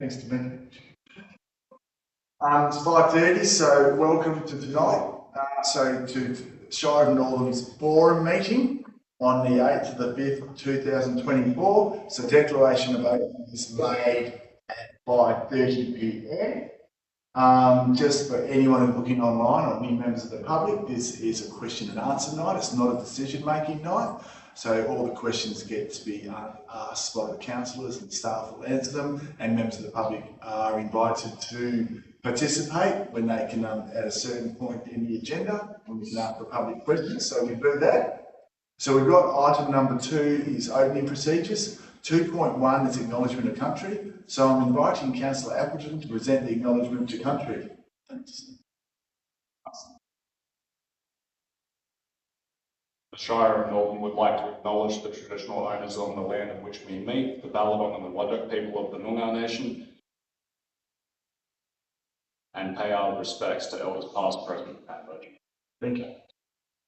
Thanks to me. It's 5:30, so welcome to tonight. To Shire of Northam's Forum meeting on the 8th of the 5th, 2024. So declaration of open is made at 5:30 p.m. Just for anyone looking online or any members of the public, this is a question and answer night. It's not a decision-making night. So all the questions get to be asked by the councillors, and staff will answer them, and members of the public are invited to participate when they can, at a certain point in the agenda, when we can ask for public questions. So we do that. So we've got item number 2 is opening procedures. 2.1 is acknowledgement of country. So I'm inviting Councillor Appleton to present the acknowledgement to country. Thanks. The Shire of Northam would like to acknowledge the traditional owners on the land on which we meet, the Ballabong and the Wadjuk people of the Noongar Nation, and pay our respects to elders past, present and emerging. Thank you.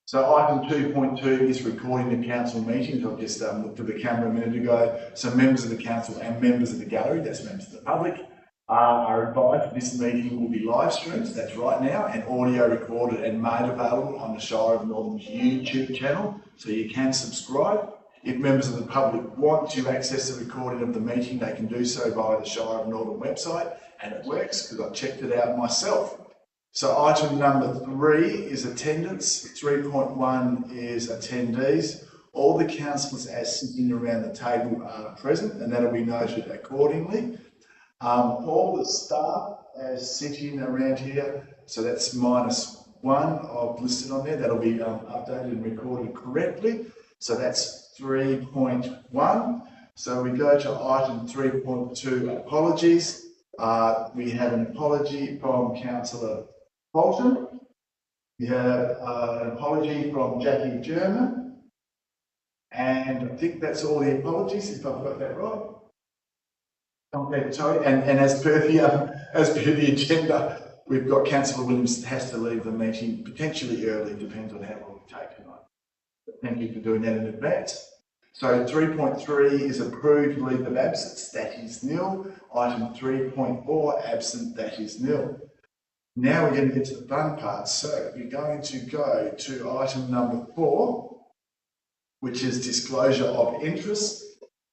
So item 2.2 is recording the council meetings. I've just looked at the camera a minute ago. So members of the council and members of the gallery, that's members of the public, are advised this meeting will be live streamed, that's right now, and audio recorded and made available on the Shire of Northam's YouTube channel, so you can subscribe. If members of the public want to access the recording of the meeting, they can do so via the Shire of Northam website, and it works because I've checked it out myself. So item number 3 is attendance, 3.1 is attendees. All the councillors as sitting around the table are present, and that'll be noted accordingly. All the staff as sitting around here, so that's -1 I've listed on there, that'll be updated and recorded correctly. So that's 3.1. So we go to item 3.2, apologies. We have an apology from Councillor Bolton. We have an apology from Jackie German. And I think that's all the apologies, if I've got that right. Okay, sorry, and as per the agenda, we've got Councillor Williams has to leave the meeting potentially early, depends on how long we take tonight. But thank you for doing that in advance. So 3.3 is approved leave of absence, that is nil. Item 3.4, absent, that is nil. Now we're going to get to the fun part. So we're going to go to item number 4, which is disclosure of interest.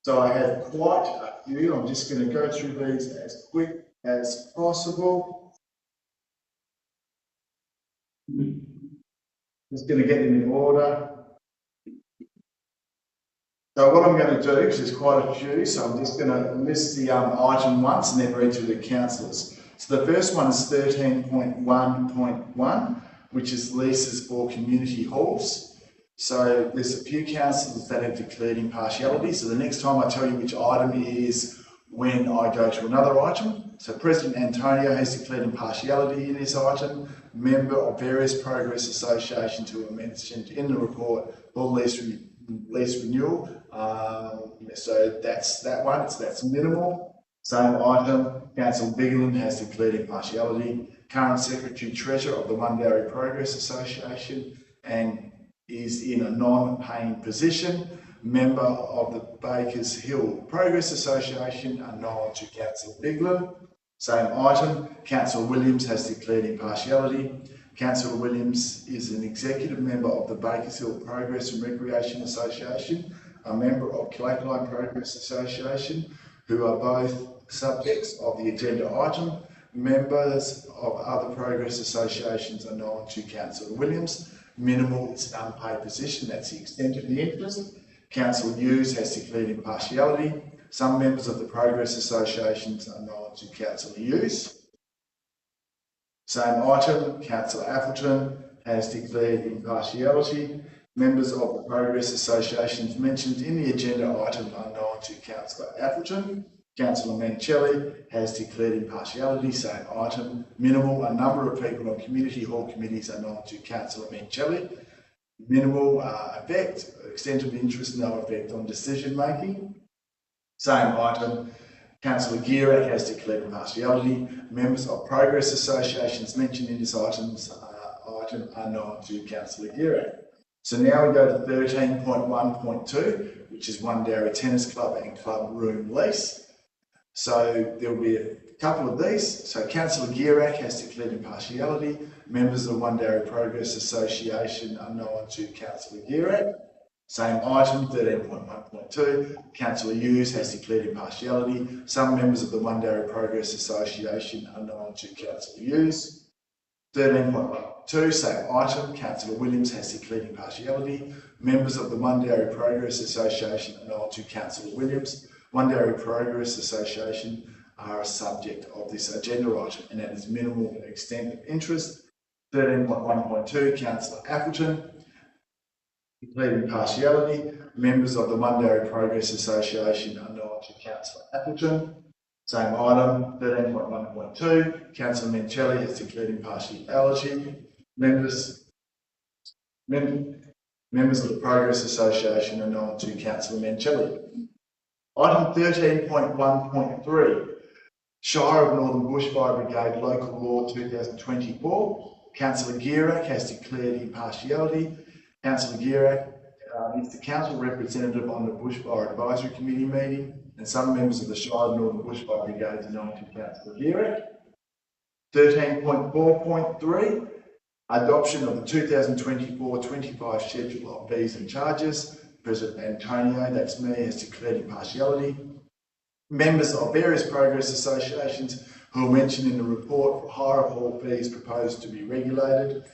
So I have quite a few. I'm just going to go through these as quick as possible. Just going to get them in order. So what I'm going to do, because there's quite a few, so I'm just going to list the item once and then read through the councillors. So the first one is 13.1.1, which is leases for community halls. So there's a few councillors that have declared impartiality. So the next time I tell you which item is when I go to another item. So President Antonio has declared impartiality in this item. Member of various progress associations who are mentioned in the report for lease renewal. So that's that one. So that's minimal. Same item. Councillor Biggerland has declared impartiality. Current Secretary Treasurer of the Wundarri Progress Association and is in a non-paying position. Member of the Bakers Hill Progress Association, unknown to Councillor Biggerland. Same item. Councillor Williams has declared impartiality. Councillor Williams is an executive member of the Bakers Hill Progress and Recreation Association, a member of Kalakali Progress Association, who are both subjects of the agenda item. Members of other progress associations are known to Councillor Williams. Minimal, it's an unpaid position, that's the extent of the interest. Councillor Hughes has declared impartiality. Some members of the progress associations are known to Councillor Hughes. Same item, Councillor Appleton has declared impartiality. Members of the progress associations mentioned in the agenda item are known to Councillor Appleton. Councillor Mancelli has declared impartiality, same item. Minimal, a number of people on community hall committees are known to Councillor Mancelli. Minimal effect, extent of interest, no effect on decision making. Same item. Councillor Gierak has declared impartiality. Members of progress associations mentioned in this item are known to Councillor Gierak. So now we go to 13.1.2, which is Wundarri Tennis Club and Club Room Lease. So there will be a couple of these. So Councillor Gierak has declared impartiality. Members of the Wundarra Progress Association are known to Councillor Gierak. Same item, 13.1.2. Councillor Hughes has declared impartiality. Some members of the Wundarra Progress Association are known to Councillor Hughes. 13.1.2, same item, Councillor Williams has declared impartiality. Members of the Wundarra Progress Association are known to Councillor Williams. Wundarra Progress Association are a subject of this agenda item and that is minimal extent of interest. 13.1.2, Councillor Appleton declared impartiality. Members of the Wundarra Progress Association are known to Councillor Appleton. Same item, 13.1.2, Councillor Mencelli has declared impartiality. Members of the Progress Association are known to Councillor Mencelli. Item 13.1.3, Shire of Northern Bushfire Brigade Local Law 2024. Councillor Gierak has declared impartiality. Councillor Gierak is the council representative on the Bushfire Advisory Committee meeting, and some members of the Shire of Northern Bushfire Brigade are known to Councillor Gierak. 13.4.3, adoption of the 2024-25 schedule of fees and charges. President Antonio, that's me, has declared impartiality. Members of various progress associations who are mentioned in the report for hire of all fees proposed to be regulated.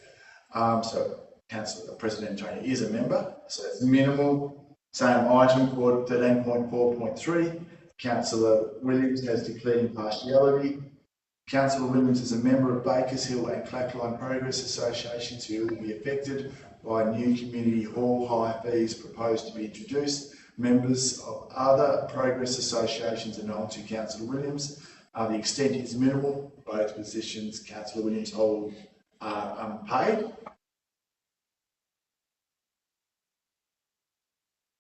So Councillor President Antonio is a member, so it's minimal. Same item for 13.4.3. Councillor Williams has declared impartiality. Councillor Williams is a member of Bakers Hill and Clackline Progress Associations who will be affected by new community hall hire fees proposed to be introduced. Members of other progress associations are known to Councillor Williams. The extent is minimal. Both positions Councillor Williams hold are unpaid.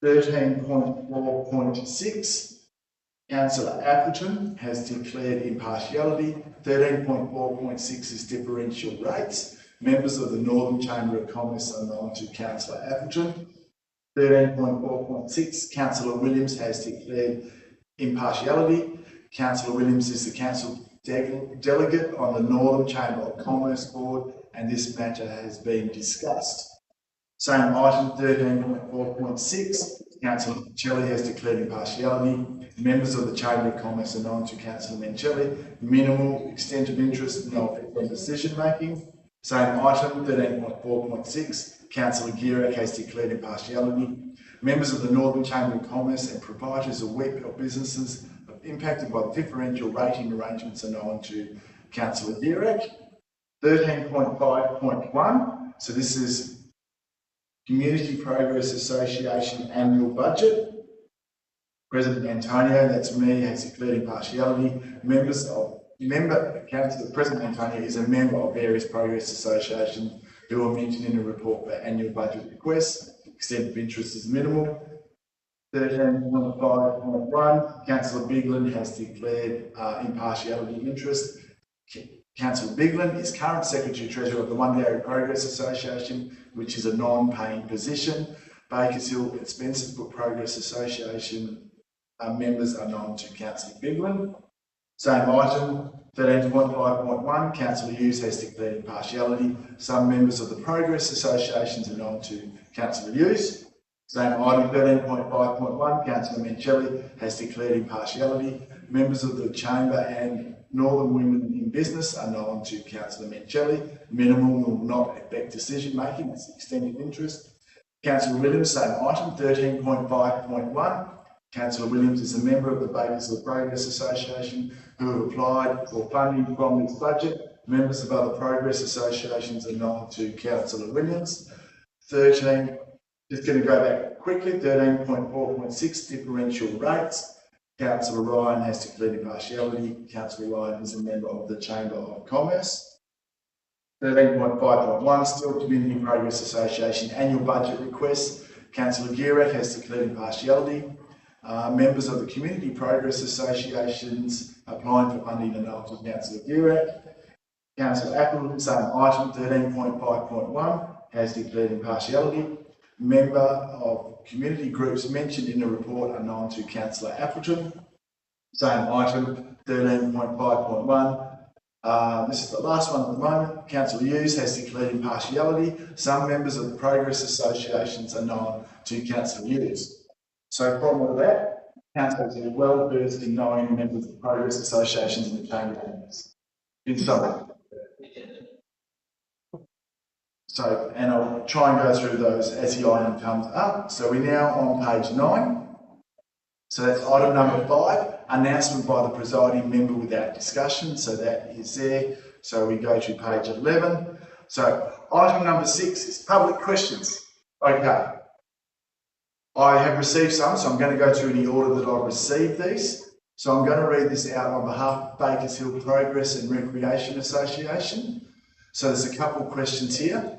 13.4.6, Councillor Appleton has declared impartiality. 13.4.6 is differential rates. Members of the Northern Chamber of Commerce are known to Councillor Appleton. 13.4.6, Councillor Williams has declared impartiality. Councillor Williams is the council delegate on the Northern Chamber of Commerce Board and this matter has been discussed. Same item, 13.4.6, Councillor Mencelli has declared impartiality. Members of the Chamber of Commerce are known to Councillor Mencelli. Minimal extent of interest, no effect on decision making. Same item, 13.4.6, Councillor Gierak has declared impartiality. Members of the Northern Chamber of Commerce and proprietors of wheat mill businesses impacted by the differential rating arrangements are known to Councillor Gierak. 13.5.1, so this is Community Progress Association annual budget. President Antonio, that's me, has declared impartiality. President Antonio is a member of various progress associations who are mentioned in the report for annual budget requests. Extent of interest is minimal. 13.5.1, Councillor Bigland has declared impartiality of interest. Councillor Bigland is current Secretary-Treasurer of the Wundarra Progress Association, which is a non-paying position. Bakers Hill and Spencersbrook Progress Association members are known to Councillor Bigland. Same item, 13.5.1, Councillor Hughes has declared impartiality. Some members of the Progress Associations are known to Councillor Hughes. Same item, 13.5.1, Councillor Mencelli has declared impartiality. Members of the Chamber and Northern Women in Business are known to Councillor Mencelli. Minimal will not affect decision making, that's the extent of interest. Councillor Williams, same item, 13.5.1. Councillor Williams is a member of the Bakers Hill Progress Association who have applied for funding from this budget. Members of other progress associations are known to Councillor Williams. 13, just going to go back quickly, 13.4.6, differential rates. Councillor Ryan has declared impartiality. Councillor Ryan is a member of the Chamber of Commerce. 13.5.1, still Community Progress Association annual budget requests. Councillor Gierak has declared impartiality. Members of the Community Progress Associations applying for funding are known to Councillor Gierak. Councillor Appleton, same item, 13.5.1, has declared impartiality. Member of community groups mentioned in the report are known to Councillor Appleton. Same item, 13.5.1. This is the last one at the moment. Councillor Hughes has declared impartiality. Some members of the Progress Associations are known to Councillor Hughes. So, problem with that, councillors are well versed in knowing members of the Progress Associations in the Chamber of Commerce. In some. So, and I'll try and go through those as the item comes up. So we're now on page 9. So that's item number 5, announcement by the presiding member without discussion. So that is there. So we go to page 11. So item number 6 is public questions. Okay. I have received some, so I'm going to go through in the order that I've received these. So I'm going to read this out on behalf of Bakers Hill Progress and Recreation Association. So there's a couple of questions here.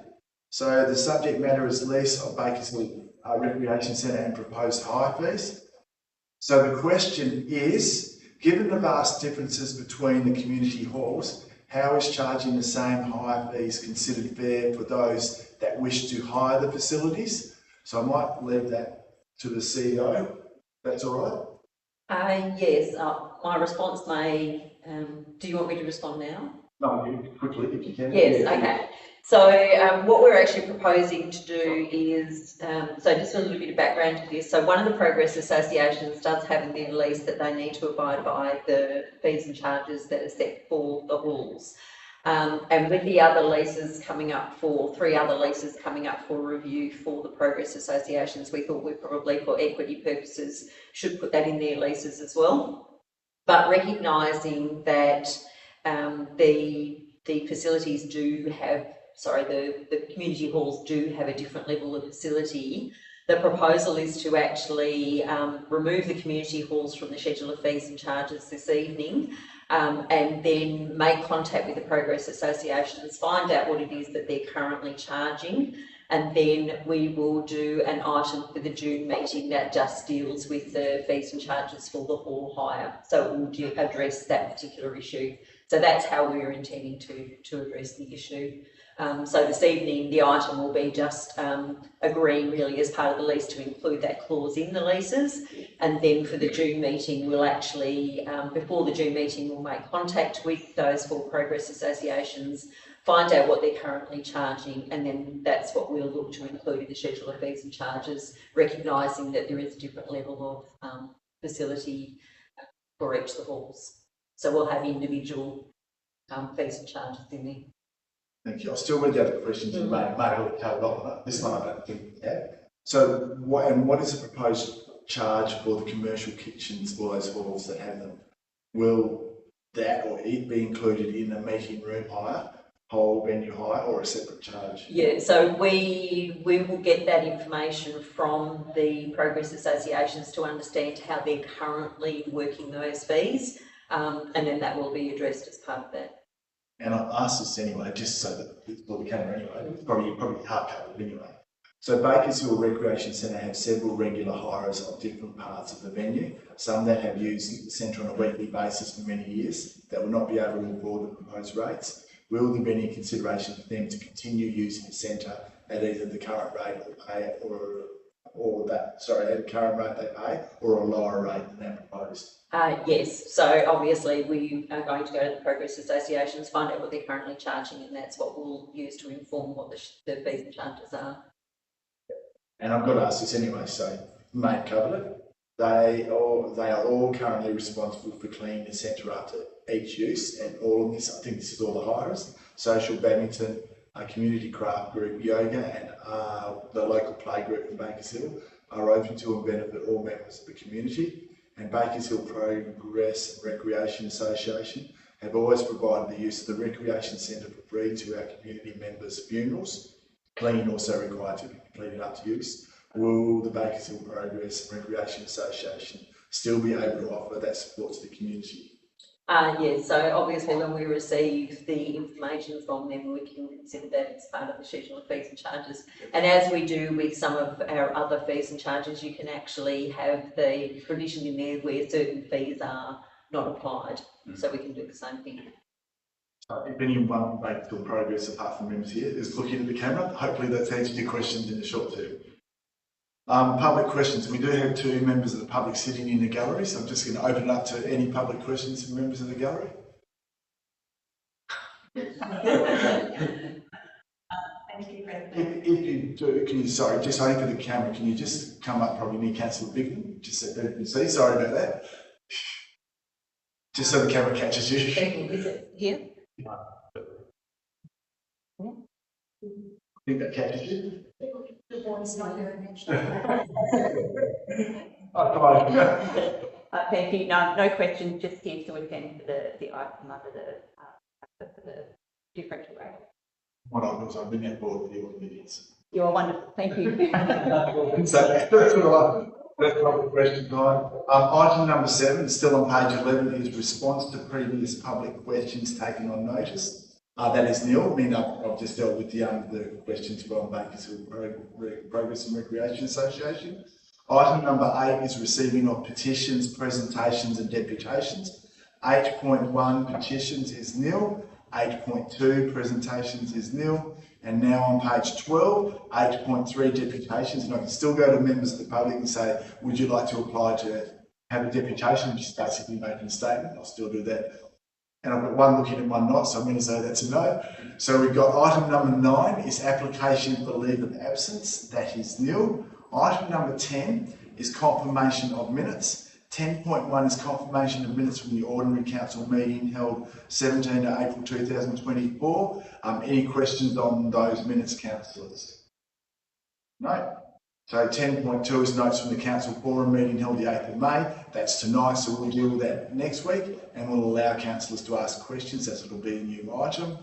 So the subject matter is lease of Bakers Hill Recreation Centre and proposed hire fees. So the question is, given the vast differences between the community halls, how is charging the same hire fees considered fair for those that wish to hire the facilities? So I might leave that to the CEO. That's all right? Yes, my response may, do you want me to respond now? No, quickly if you can. Yes, okay. So what we're actually proposing to do is, so just a little bit of background to this. So one of the Progress Associations does have in their lease that they need to abide by the fees and charges that are set for the halls. And with the other leases coming up for, 3 other leases coming up for review for the Progress Associations, we thought we probably, for equity purposes, should put that in their leases as well. But recognising that the facilities do have, the community halls do have a different level of facility. The proposal is to actually remove the community halls from the schedule of fees and charges this evening, and then make contact with the Progress Associations, find out what it is that they're currently charging, and then we will do an item for the June meeting that just deals with the fees and charges for the hall hire. So it will address that particular issue. So that's how we're intending to address the issue. So this evening, the item will be just agreeing really as part of the lease to include that clause in the leases. And then for the June meeting, we'll actually, before the June meeting, we'll make contact with those 4 Progress Associations, find out what they're currently charging, and then that's what we'll look to include in the schedule of fees and charges, recognising that there is a different level of facility for each of the halls. So we'll have individual fees and charges in there. Thank you. I'll still read the other questions you may have covered off on it. This one I don't think we have. So what is the proposed charge for the commercial kitchens for those halls that have them? Will that or it be included in the meeting room hire, whole venue hire, or a separate charge? Yeah, so we will get that information from the Progress Associations to understand how they're currently working those fees, and then that will be addressed as part of that. And I'll ask this anyway, just so that it's for the camera anyway, it's probably hard covered anyway. So Bakers Hill Recreation Centre have several regular hires of different parts of the venue, some that have used the centre on a weekly basis for many years that will not be able to afford the proposed rates. Will there be any consideration for them to continue using the centre at either the current rate or pay at the current rate they pay, or a lower rate than that proposed? Yes, so obviously we are going to go to the Progress Associations, find out what they're currently charging, and that's what we'll use to inform what the fees and charges are. And I've got to ask this anyway, so Mate covered it. They are all currently responsible for cleaning the centre after each use, and all of this, I think this is all the hires, social badminton, community craft group, yoga, and the local play group in Bakers Hill are open to and benefit all members of the community. And Bakers Hill Progress and Recreation Association have always provided the use of the Recreation Centre for free to our community members' funerals. Cleaning also required to be completed up to use. Will the Bakers Hill Progress and Recreation Association still be able to offer that support to the community? Yes, so obviously when we receive the information from them, we can consider that as part of the schedule of fees and charges. And as we do with some of our other fees and charges, you can actually have the provision in there where certain fees are not applied. So we can do the same thing. If anyone from Bakers Hill Progress, apart from members here, is looking at the camera, hopefully that's answered your questions in the short term. Public questions. We do have 2 members of the public sitting in the gallery, so I'm just going to open it up to any public questions from members of the gallery. If you do, can you, sorry, just only for the camera, can you just come up probably near Councillor Bigman, just so people can see? Sorry about that. Just so the camera catches you. Is it here? I think that catches you. The voice not heard. Oh, come on. Thank you. No questions, just here to attend for the item under the differential rate. What I was, I've been at board with the audit meetings. You are wonderful. Thank you. So that's public question time. Item number 7, still on page 11, is response to previous public questions taken on notice. That is nil. I mean, I've just dealt with the questions from Bakersfield Progress and Recreation Association. Item number 8 is receiving of petitions, presentations and deputations. 8.1 petitions is nil. 8.2 presentations is nil. And now on page 12, 8.3 deputations, and I can still go to members of the public and say, would you like to apply to have a deputation, which is basically making a statement. I'll still do that. And I've got one looking and one not, so I'm going to say that's a no. So we've got item number 9 is application for leave of absence. That is nil. Item number 10 is confirmation of minutes. 10.1 is confirmation of minutes from the ordinary council meeting held 17 April 2024. Any questions on those minutes, councillors? No. So 10.2 is notes from the council forum meeting held the 8th of May. That's tonight, so we'll deal with that next week and we'll allow councillors to ask questions as it'll be a new item.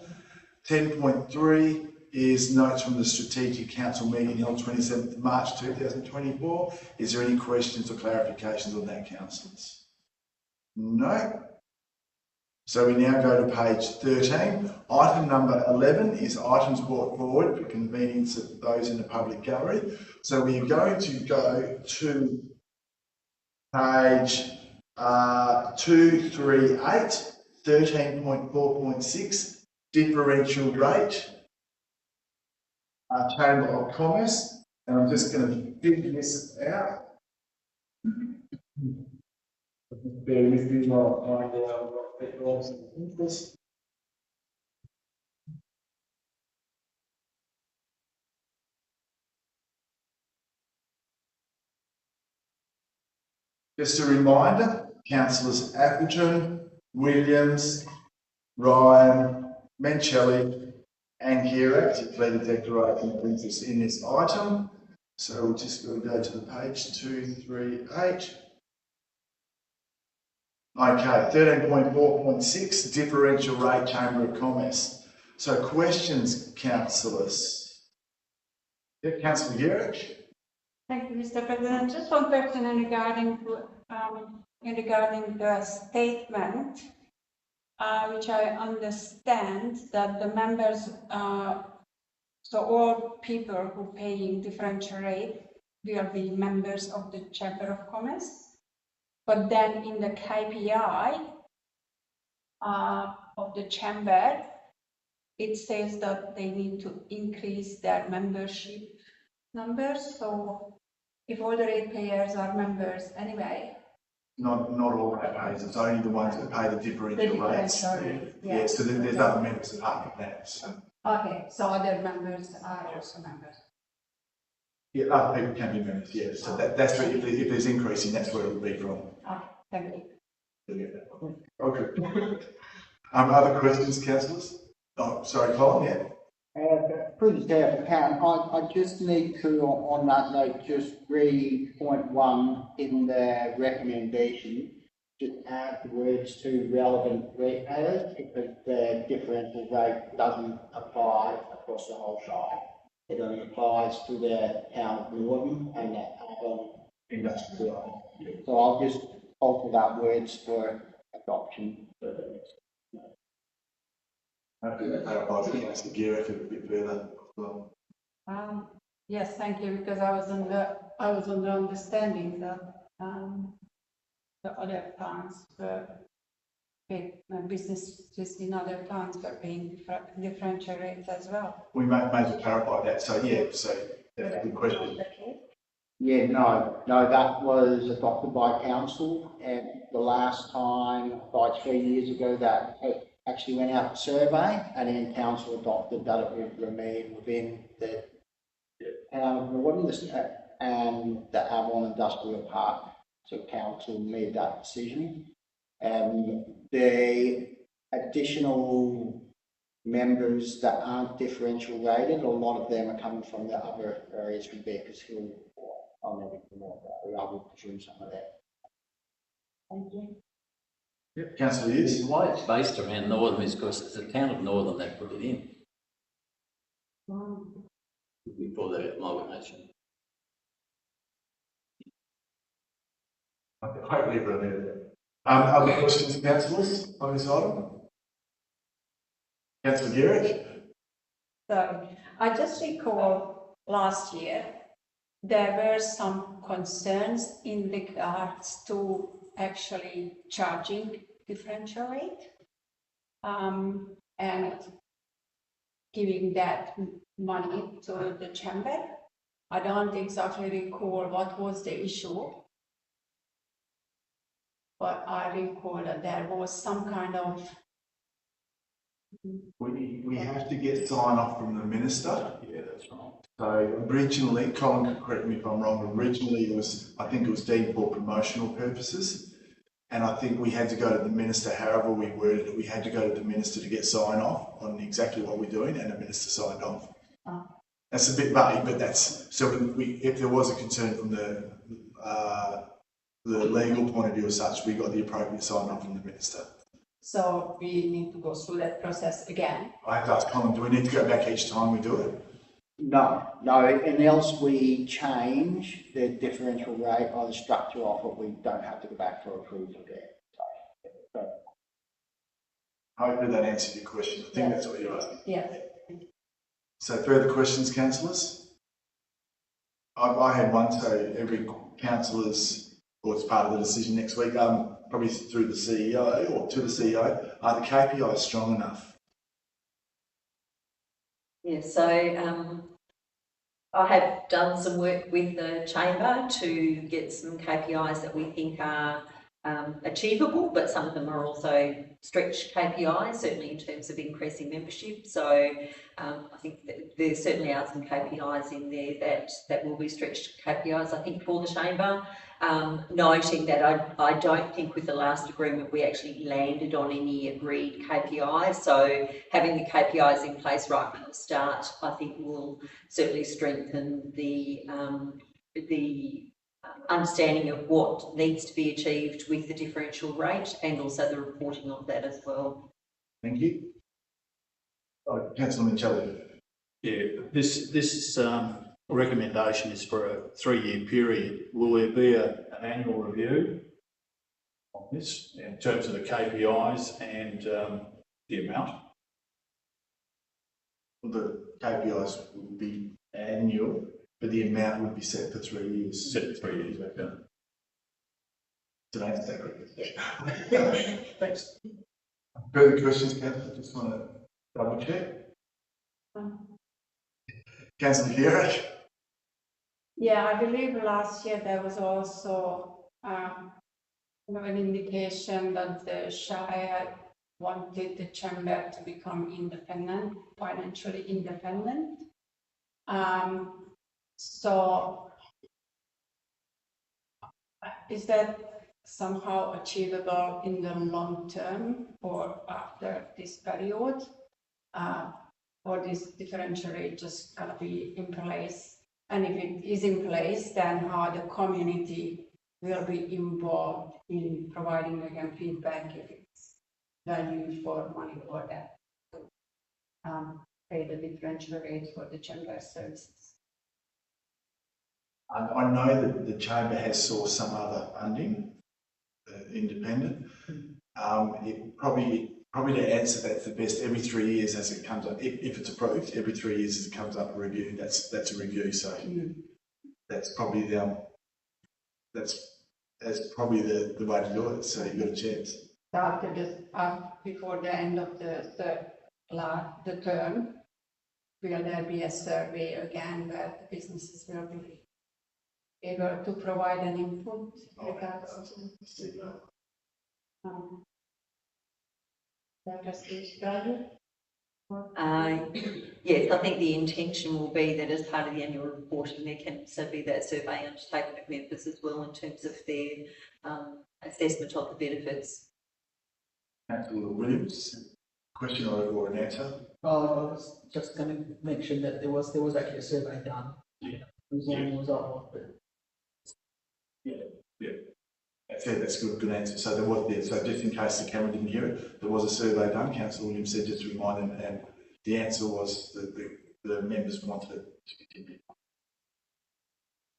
10.3 is notes from the Strategic Council meeting held 27th March 2024. Is there any questions or clarifications on that, councillors? No. So we now go to page 13. Item number 11 is items brought forward for convenience of those in the public gallery. So we are going to go to page 238, 13.4.6, differential rate, Chamber of Commerce, and I'm just going to dig this out. Bear with me while I find out what that was in interest. Just a reminder, councillors Appleton, Williams, Ryan, Mencelli and Kira to plead a declaration of interest in this item. So we're just going to go to the page 238. Okay, 13.4.6, differential rate, Chamber of Commerce. So questions, councillors? Yeah, Councillor Gierich. Thank you, Mr. President. Just one question regarding the statement, which I understand that the members, so all people who paying differential rate will be members of the Chamber of Commerce. But then in the KPI of the chamber, it says that they need to increase their membership numbers. So if all the ratepayers are members anyway. Not all ratepayers, it's only the ones that pay the differential rates. Yeah, so there's other members apart from that. So. Okay, so other members are also members. Yeah, other people can be members, yeah. So that's where, if there's increasing, that's where it would be from. Okay, thank you. Okay. Other questions, councillors? Oh, sorry, Colin, yeah. Through the account, I just need to, on that note, just read point 1 in the recommendation, just add the words to relevant ratepayers because the differential rate doesn't apply across the whole site. It only applies to the town of Norton and the Avon industrial. So I'll just alter that words for adoption. Hopefully that clarifies it. Councillor Gierich a bit further. Well. Yes, thank you, because I was on the understanding that the other towns were paying, businesses in other towns were paying differential rates as well. We may as well clarify that. So yeah, so that's a good question. Yeah, no, that was adopted by council, and the last time, like 3 years ago, that it actually went out for survey, and then council adopted that it would remain within the town of Northern and the Avalon Industrial Park. So council made that decision. The additional members that aren't differential rated, a lot of them are coming from the other areas from Baker's Hill. I'll never know that, I would presume some of that. Thank you. Yep. Councillor Hughes? Why it's based around Northern is because it's the town of Northern that put it in before that amalgamation. Okay, hopefully everyone heard that. Other questions, councillors, on this item? Councillor Garrett? So I just recall last year, there were some concerns in regards to actually charging differential rate and giving that money to the chamber. I don't exactly recall what was the issue, but I recall that there was some kind of We have to get sign off from the minister. Yeah, that's right. So originally, Colin, correct me if I'm wrong, originally I think it was deemed for promotional purposes. And I think we had to go to the minister, however we worded it, we had to go to the minister to get sign off on exactly what we're doing, and the minister signed off. That's a bit vague, but that's, so if there was a concern from the legal point of view as such, we got the appropriate sign off from the minister. So we need to go through that process again. I have to ask Colin, do we need to go back each time we do it? No, and else we change the differential rate or the structure of it, we don't have to go back for approval again. So, Hopefully that answered your question. I think that's what you're asking. Yes. So further questions, councillors? I had one, so every councillor's, or it's part of the decision next week, probably through the CEO or to the CEO, are the KPIs strong enough? Yeah, so I have done some work with the chamber to get some KPIs that we think are achievable, but some of them are also stretch KPIs, certainly in terms of increasing membership. So I think that there certainly are some KPIs in there that will be stretched KPIs, I think, for the chamber. Noting that I don't think with the last agreement we actually landed on any agreed KPIs. So having the KPIs in place right from the start, I think will certainly strengthen the understanding of what needs to be achieved with the differential rate and also the reporting of that as well. Thank you. Councillor Mincelli. Yeah, this recommendation is for a 3-year period. Will there be an annual review on this in terms of the KPIs and the amount? The KPIs would be annual, but the amount would be set for 3 years. Set for 3 years, okay. Did I answer that correctly? Thanks. Further questions, councillor? Just want to double check. Councillor Garrett. Yeah, I believe last year there was also an indication that the Shire wanted the chamber to become independent, financially independent. So is that somehow achievable in the long term or after this period? Or this differential rate just gonna be in place? And if it is in place, then how the community will be involved in providing again feedback if it's value for money for that. Pay the differential rate for the chamber services. I know that the chamber has sought some other funding, independent. It probably to answer that's the best every 3 years as it comes up. If it's approved, every 3 years as it comes up for review. That's a review. So that's probably the way to do it. So you've got a chance. After this, before the end of the term, will there be a survey again where the businesses will be able to provide an input regards trustee Gardner? Yes, I think the intention will be that as part of the annual reporting, there can also be that survey undertaken of members as well in terms of their assessment of the benefits. Councillor Williams, question or an answer? Oh, I was just going to mention that there was actually a survey done. Yeah. It was on the result, but That's a good answer. So there was, yeah, so just in case the camera didn't hear it, there was a survey done. Councillor Williams said just to remind them, and the answer was that the members wanted it to continue.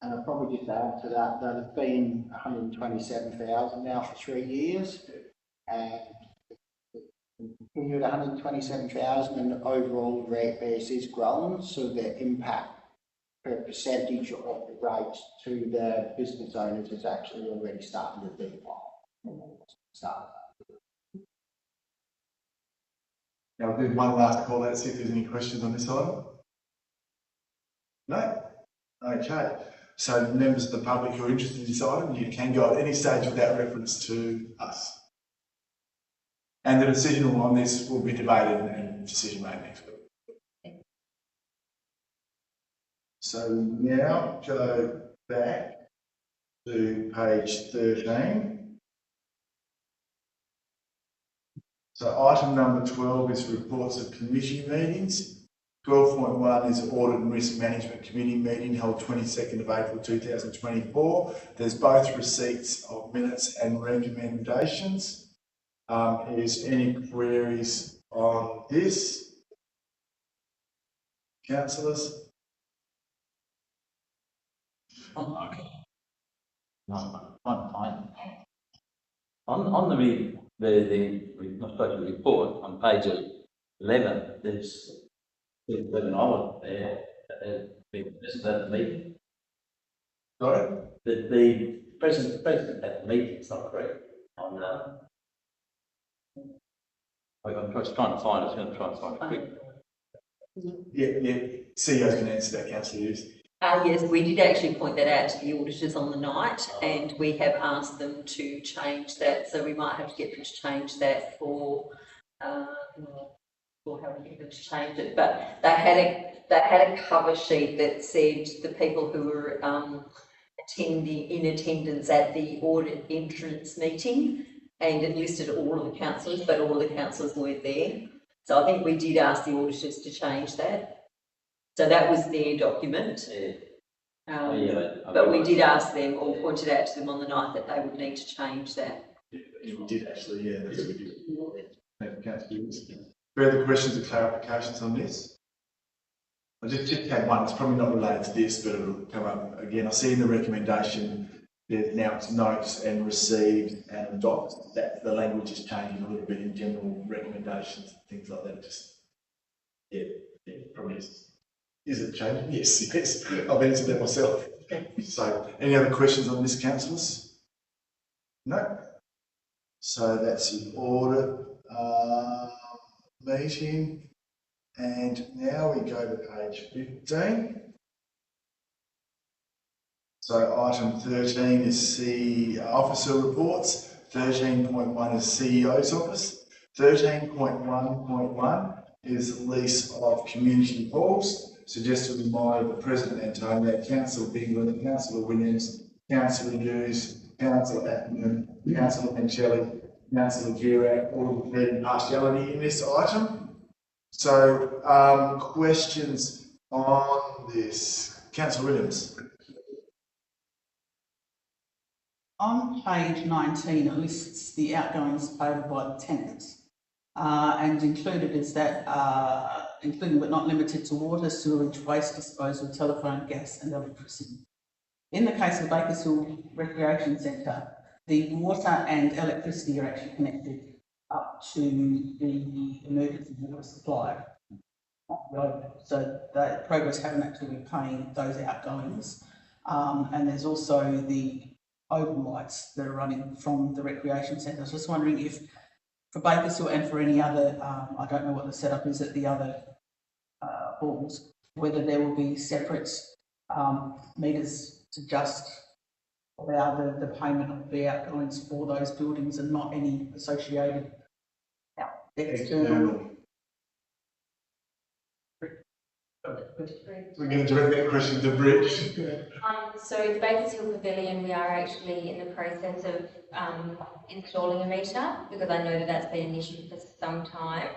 And I'll probably just add to that, that it's been 127,000 now for 3 years, and continued 127,000, and overall rate base is grown, so the impact per percentage of the rates to the business owners is actually already starting to decline. Now, I'll do one last call out, see if there's any questions on this item. No? Okay. So members of the public who are interested in this item, you can go at any stage without reference to us. And the decision on this will be debated and decision made next week. So now go back to page 13. So item number 12 is reports of committee meetings. 12.1 is Audit and Risk Management Committee meeting held 22nd of April 2024. There's both receipts of minutes and recommendations. Is any queries on this? Councillors? Okay. No, I'm fine. On the not supposed to report on page 11, there's 11 hours there. Isn't that the meeting? Sorry? The president at the meeting is not correct. On I'm just trying to find it. I was going to try and find it quick. Yeah. CEO's going to answer that, Councillor Hughes. Yes, we did actually point that out to the auditors on the night, and we have asked them to change that. So we might have to get them to change that for how we get them to change it. But they had a cover sheet that said the people who were in attendance at the audit entrance meeting, and it listed all of the councillors, but all of the councillors weren't there. So I think we did ask the auditors to change that. So that was their document. But we did ask them, or pointed out to them on the night, that they would need to change that. Yeah, we did actually, yeah, that's what we did. Thank you, Councillor Hughes. Further questions or clarifications on this? I just had one, it's probably not related to this, but it'll come up again. I see in the recommendation there's now it's notes and received and adopt. That the language is changing a little bit in general recommendations, things like that. Just yeah, probably is. Is it changing? Yes, yes. I've answered that myself. So, any other questions on this, councillors? No. So that's the audit meeting, and now we go to page 15. So item 13 is the officer reports. 13.1 is CEO's office. 13.1.1 is lease of community halls. So just a reminder, the President Antonio, Councillor Bingley, Councillor Williams, Councillor Hughes, Councillor Atkinson, Councillor Mancelli, Councillor Girak, all declared partiality in this item. So questions on this? Councillor Williams. on page 19, it lists the outgoings payable by the tenants. And included is that, including but not limited to water, sewage, waste disposal, telephone, gas and electricity. In the case of Bakers Hill Recreation Centre, the water and electricity are actually connected up to the emergency water supply. So the Progress haven't actually been paying those outgoings. And there's also the overlights that are running from the recreation centre. I was just wondering if for Bakers Hill and for any other, I don't know what the setup is at the other halls, whether there will be separate meters to just allow the payment of the outgoings for those buildings and not any associated external. We're going to direct that question to Bridge. So the Bakers Hill Pavilion, we are actually in the process of installing a meter because I know that that's been an issue for some time.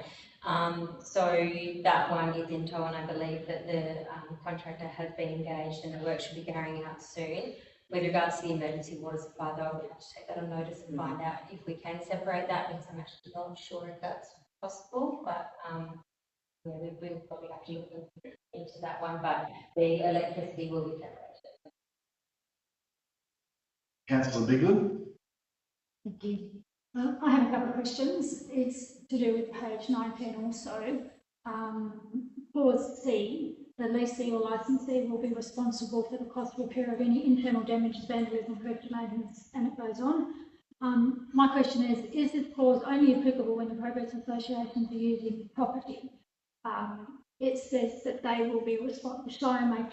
So that one is in tow, and I believe that the contractor has been engaged and the work should be carrying out soon. With regards to the emergency water supply, though, we have to take that on notice and find out if we can separate that, because I'm actually not sure if that's possible, but yeah, we'll probably have to look into that one, but the electricity will be separated. Councillor Bigland? Thank you. I have a couple of questions. It's to do with page 19 also. Clause C, the lessee or licensee will be responsible for the cost of repair of any internal damage, vandalism, corrective maintenance, and it goes on. My question is this clause only applicable when the progress associations are using property? It says that they will be responsible, the Shire may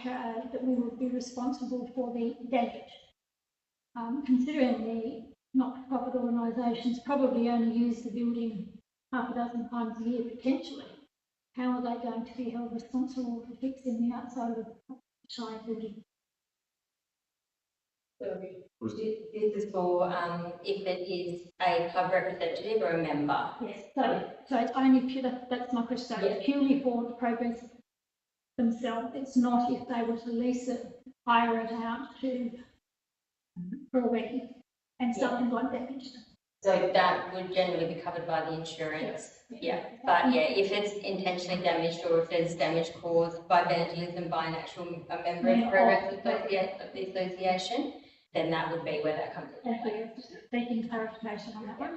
that we will be responsible for the damage. Considering the not-for-profit organisations probably only use the building half a dozen times a year potentially, how are they going to be held responsible for fixing the outside of the Shire building? So this is for if it is a club representative or a member. Yes, so it's only pure, that's my question, so it's purely for the progress themselves. It's not if they were to lease it, hire it out to for a week and something like damaged. So that would generally be covered by the insurance. Yeah, but yeah, if it's intentionally damaged or if there's damage caused by vandalism by an actual member of the progress of the association, then that would be where that comes in. Thank you. Just seeking clarification on that one.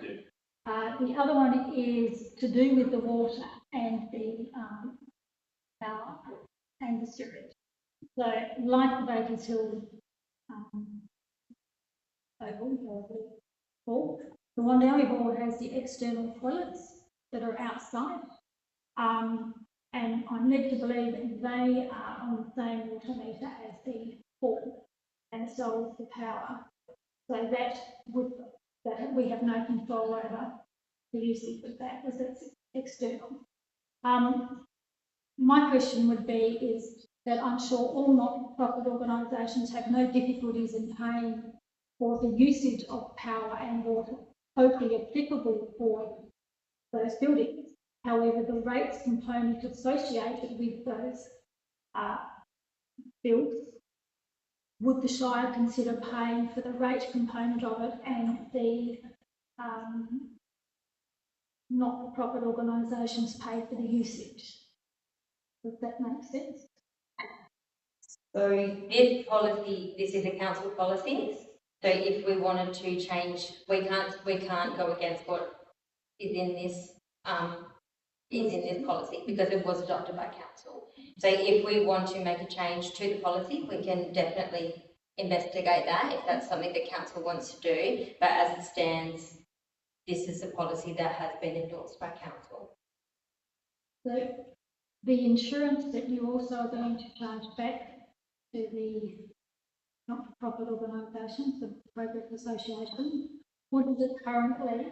The other one is to do with the water and the power and the sewage. So, like the Bakers Hill hall, the Wandowie Hall has the external toilets that are outside, and I'm led to believe that they are on the same water meter as the hall and solves the power. So that we have no control over the usage of that as it's external. My question would be is that I'm sure all not-for-profit organisations have no difficulties in paying for the usage of power and water, hopefully applicable for those buildings. However, the rates component associated with those bills, would the Shire consider paying for the rate component of it and the not-for-profit organisations pay for the usage? Does that make sense? So this policy, this is a council policy. So if we wanted to change, we can't go against what is in this policy because it was adopted by council. So if we want to make a change to the policy, we can definitely investigate that if that's something that council wants to do. But as it stands, this is a policy that has been endorsed by council. So the insurance that you also are going to charge back to the not-for-profit organisations, the Progress Association, what is it currently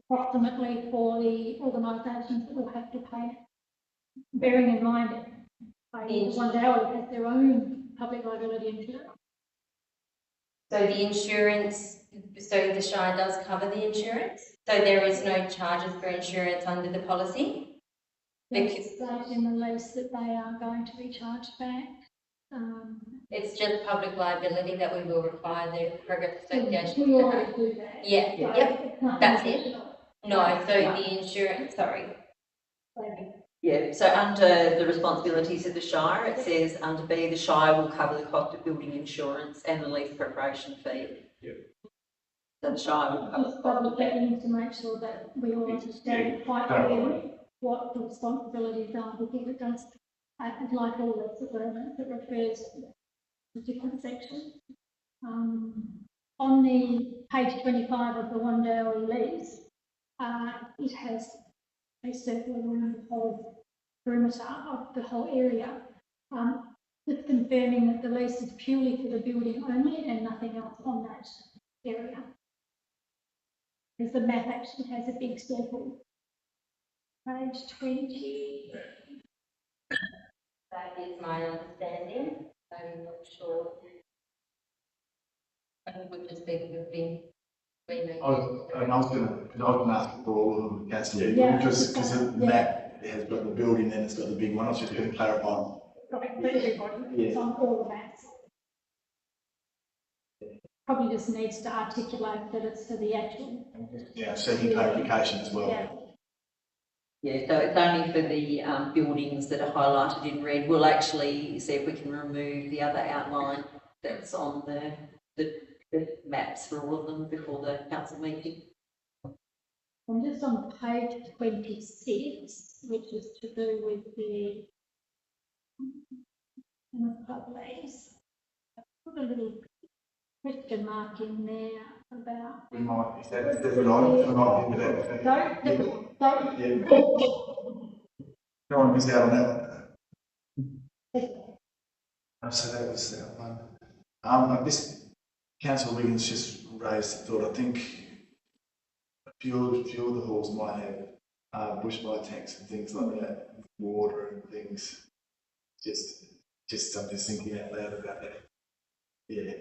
approximately for the organisations that will have to pay? Bearing in mind that Wandowie has their own public liability insurance. So the insurance, so the Shire does cover the insurance. So there is no charges for insurance under the policy. It's stated in the lease that they are going to be charged back. It's just public liability that we will require the Progress Association We to already have. do that. Yeah, So yep, that's it. No, so Right. the insurance, sorry. Yeah, so under the responsibilities of the Shire, it says under B, the Shire will cover the cost of building insurance and the lease preparation fee. Yep. So the Shire will cover the Just cost double of that. checking to make sure that we all understand quite clearly what the responsibilities are, because it does, like all those agreements, it refers to different sections. On the page 25 of the Wandowie lease, it has a circle around the whole perimeter of the whole area. Just confirming that the lease is purely for the building only and nothing else on that area. Because the map actually has a big circle. Page 20. That is my understanding. I'm not sure. I think we've just been remade. I was gonna ask for all of them, councillor, Yeah. because the Yeah. map has got the building, then it's got the big one, I was just going to clarify. Right, for everybody, it's on all the maps. Probably just needs to articulate that it's for the actual. Yeah, seeking clarification as well. Yeah. Yeah, so it's only for the buildings that are highlighted in red. We'll actually see if we can remove the other outline that's on the maps for all of them before the council meeting. I'm just on page 26, which is to do with the publics. Put a little question mark in there about. We might, is that right? We might do that. Don't. Yeah. Don't want to miss out on that one. So that was that one. This Councillor Wiggins just raised the thought, I think a few of the halls might have bushfire tanks and things like that, water and things. Just I'm just thinking out loud about that. Yeah.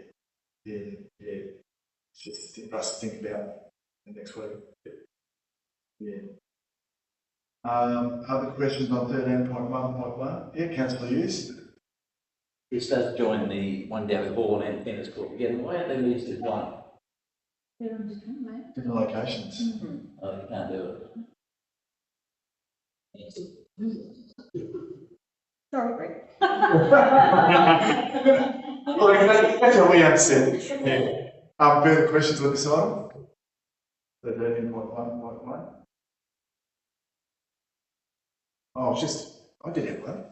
Just for us to think about the next week. Yeah. Other questions on 13.1.1? Yeah, Councillor Hughes. This does join the one down with Hall and Tennis Court together. Why aren't they listed one? They're on different maps. Different locations. Oh, you can't do it. Sorry, Greg. Well, that's what we understand. Yeah. Further questions on this item? 13.1.1. Oh, I did have one.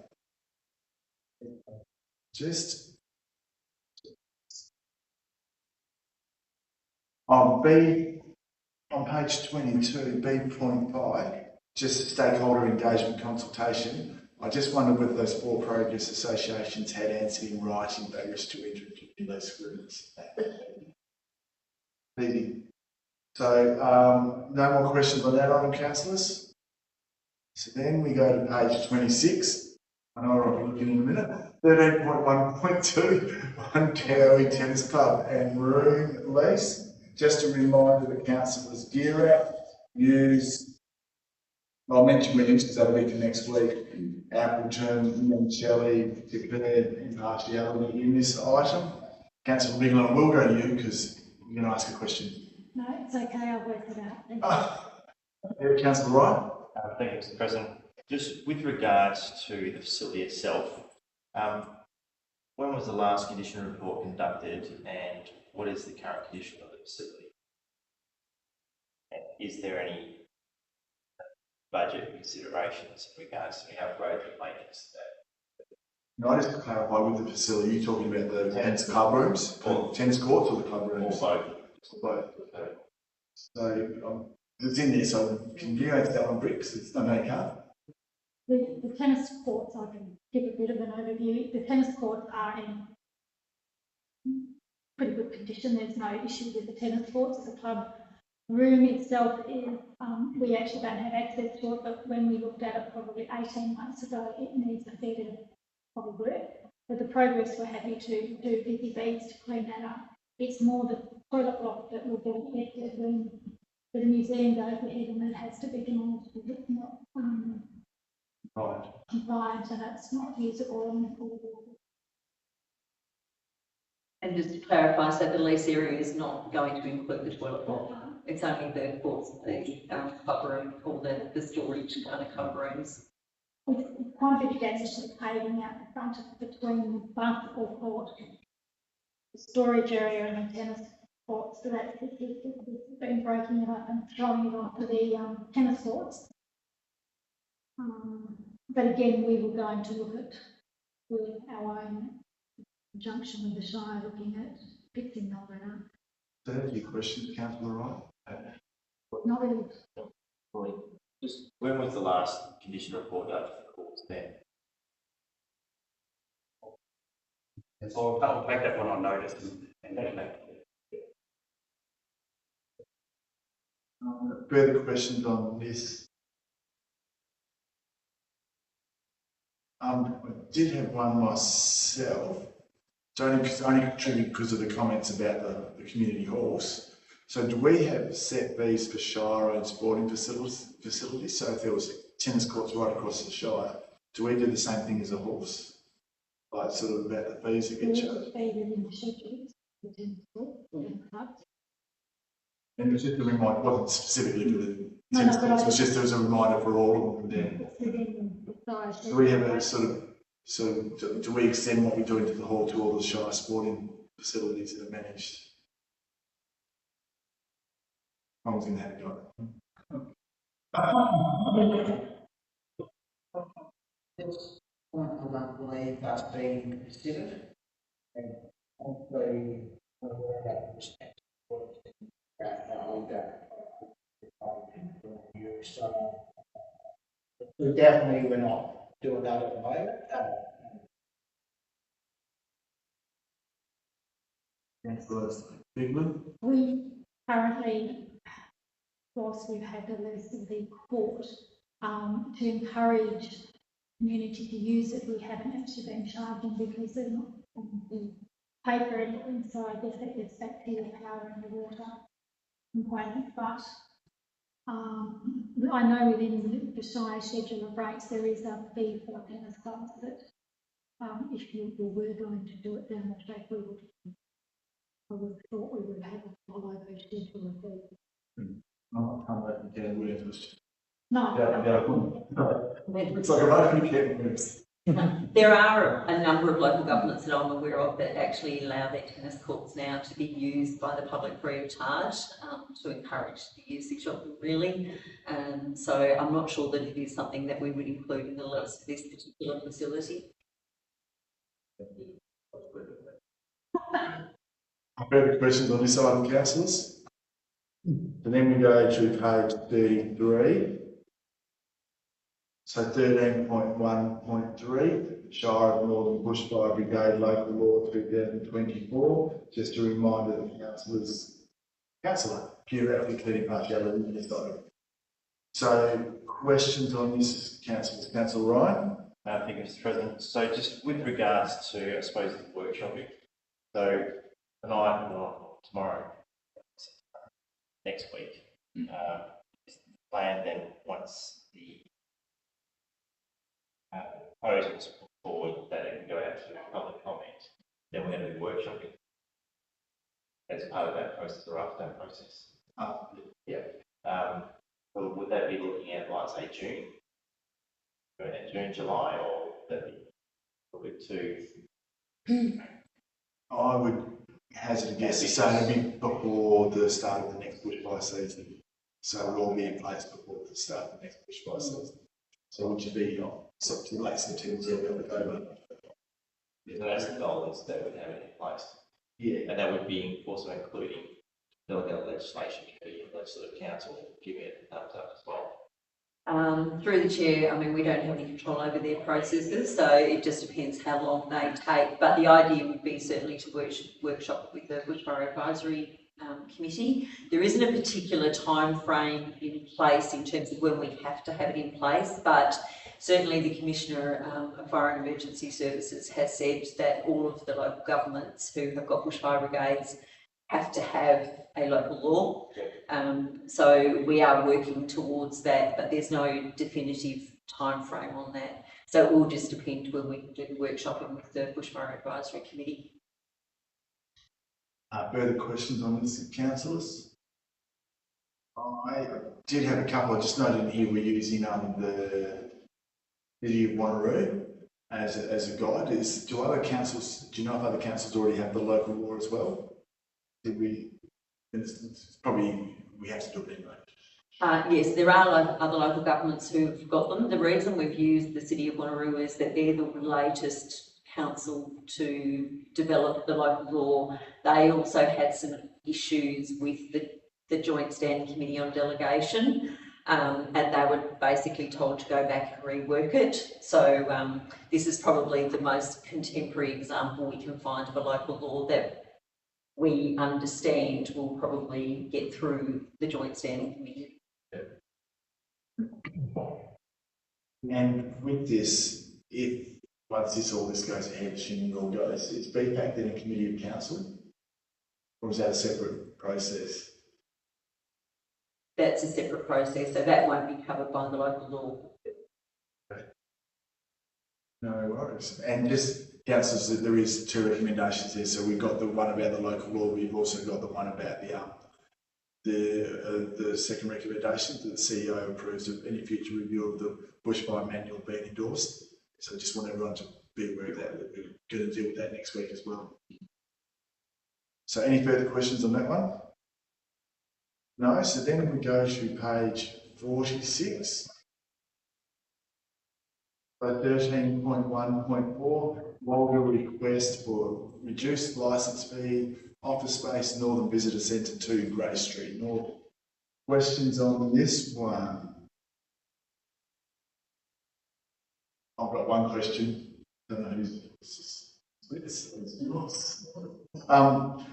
B, on page 22, B.5, just stakeholder engagement consultation. I just wondered whether those 4 progress associations had answered in writing they wish to enter into those agreements. Easy. So, no more questions on that item, councillors? So then we go to page 26. I know I'll be looking in a minute. 13.1.2 on Cowie Tennis Club and room lease. Just a reminder to the councillors, GEAR use, I'll mention Williams because that'll be for next week. Appleton and Shelley declared impartiality in this item. Councillor Bigelow, I will go to you because you're going to ask a question. No, it's okay, I'll work it out. Yeah, Councillor Wright. Thank you, Mr. President. Just with regards to the facility itself, when was the last condition report conducted and what is the current condition of the facility? And is there any budget considerations in regards to the upgrade and maintenance of that? Can I just clarify with the facility, you're talking about the tennis club rooms, or tennis courts or the club rooms? Or both. So it's in there, so can you answer that on bricks? I know you can't. The tennis courts, I can give a bit of an overview. The tennis courts are in pretty good condition. There's no issue with the tennis courts. The club room itself is, we actually don't have access to it, but when we looked at it probably 18 months ago, it needs a fair bit of probably work. But the progress, we're happy to do busy bees to clean that up. It's more the toilet block that will be affected when the museum goes ahead, and that has to be demolished because it's not compliant and it's not usable and affordable. And just to clarify, so the lease area is not going to include the toilet block. It's only the courts, the club room, or the storage kind of club rooms. It's quite a bit of damage to the paving out the front of between the basketball court, the storage area and the tennis court. So that's been breaking it up and throwing it onto the tennis courts. But again, we were going to look at with our own conjunction with the Shire, looking at fixing all that up. So that's your question, Councillor Wright? Not really. Just when was the last condition report done for the courts then? So I'll take that one on notice and take that. Further questions on this? I did have one myself. It's only truly because of the comments about the community halls. So do we have set fees for Shire-owned sporting facilities? So if there was tennis courts right across the Shire, do we do the same thing as a horse? Like sort of about the fees that get charged? And it was just a reminder, it wasn't specifically for the tennis courts, it was just as a reminder for all of them. Do we have a do we extend what we do into the hall to all the Shire sporting facilities that are managed? I was in that This point, I don't believe that's been considered. And hopefully, where that was so definitely we're not doing that at the moment. Bigman? We currently, whilst we've had the list of the court, to encourage community to use it, we haven't actually been charging because they're not pay for it, and so I guess that gets back to the power and the water component. But I know within the Shire schedule of rates there is a fee for tennis clubs that if you were going to do it down the track, I would have thought we would have to follow those schedule of fees. No, I can't let the words. No. It's like a rugby camp. There are a number of local governments that I'm aware of that actually allow their tennis courts now to be used by the public free of charge to encourage the usage of them, really. So I'm not sure that it is something that we would include in the list for this particular facility. Further questions on this item, councillors? And then we go to page 33. So 13.1.3, Shire of Northern Bushfire Brigade Local Law 2024. Just a reminder that councillor, periodically impartiality in this item. So questions on this, councillors? Councillor Ryan? Thank you, Mr. President. So just with regards to, I suppose, the workshopping. So tonight or tomorrow, next week, is the plan then once the proposals put forward that it can go out to public comment, then we're going to do workshopping as part of that process or after that process. Well, would that be looking at, like, say, June, July, or would that be a bit too? I would hazard a guess to say it'll be before the start of the next bushfire season. So it'll all be in place before the start of the next bushfire season. So which would be late September, early October. So that's the goal, is that would have it in place. Yeah. And that would be also including delegated legislation committee and legislative council giving it a thumbs up as well. Through the chair, I mean, we don't have any control over their processes, so it just depends how long they take. But the idea would be certainly to workshop with the Bushfire Advisory Committee. There isn't a particular time frame in place in terms of when we have to have it in place, but certainly the Commissioner of Fire and Emergency Services has said that all of the local governments who have got bushfire brigades have to have a local law. So we are working towards that, but there's no definitive time frame on that. So it will just depend when we can do the workshopping with the Bushfire Advisory Committee. Further questions on this, councillors? I did have a couple. I just noted here we're using the City of Wanneroo as a guide. Do other councils? Do you know if other councils already have the local law as well? Did we? It's probably we have to do it anyway. Yes, there are other local governments who've got them. The reason we've used the City of Wanneroo is that they're the latest council to develop the local law. They also had some issues with the Joint Standing Committee on Delegation. and they were basically told to go back and rework it. So this is probably the most contemporary example we can find of a local law that we understand will probably get through the Joint Standing Committee. And with this, if once all this goes ahead, assuming all goes, is BPAC then a committee of council? Or is that a separate process? That's a separate process, so that won't be covered by the local law. No worries. And just, councillors, there is 2 recommendations there. So we've got the one about the local law, we've also got the one about the second recommendation that the CEO approves of any future review of the bushfire manual being endorsed. So I just want everyone to be aware of that we're going to deal with that next week as well. So any further questions on that one? No, so then we go to page 46. So 13.1.4, Wagga request for reduced licence fee, office space, Northern Visitor Centre 2, Grey Street North. Questions on this one? I've got one question. I don't know who's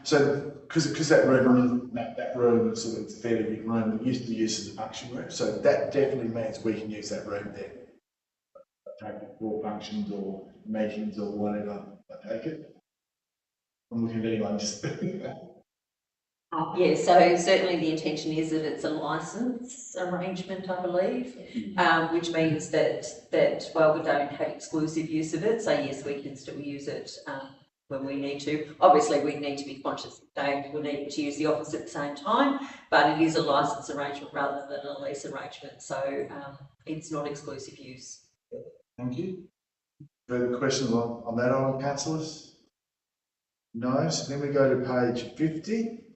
so because that room, that room is sort of a fairly big room, it used to be used as a function room. So that definitely means we can use that room then. Take it for functions or meetings or whatever. I take it. I'm looking at anyone just. Yeah, so certainly the intention is that it's a licence arrangement, I believe, which means that well, we don't have exclusive use of it. So yes, we can still use it when we need to. Obviously, we need to be conscious that we need to use the office at the same time, but it is a licence arrangement rather than a lease arrangement. So it's not exclusive use. Thank you. Further questions on that item, councillors? No. So then we go to page 50.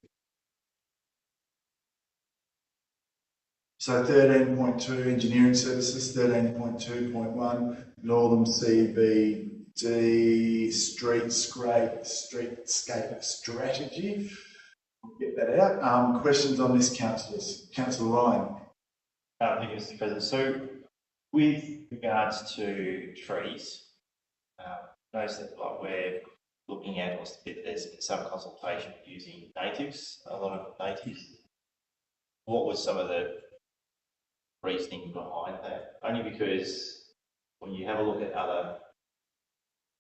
So 13.2 engineering services, 13.2.1 Northern CBD streetscape strategy. I'll get that out. Questions on this, councillors? Councillor Ryan. Thank you, Mr. President. So, with regards to trees, notice that like we're looking at, there's some consultation using natives, a lot of natives. What was some of the reasoning behind that? Only because when you have a look at other,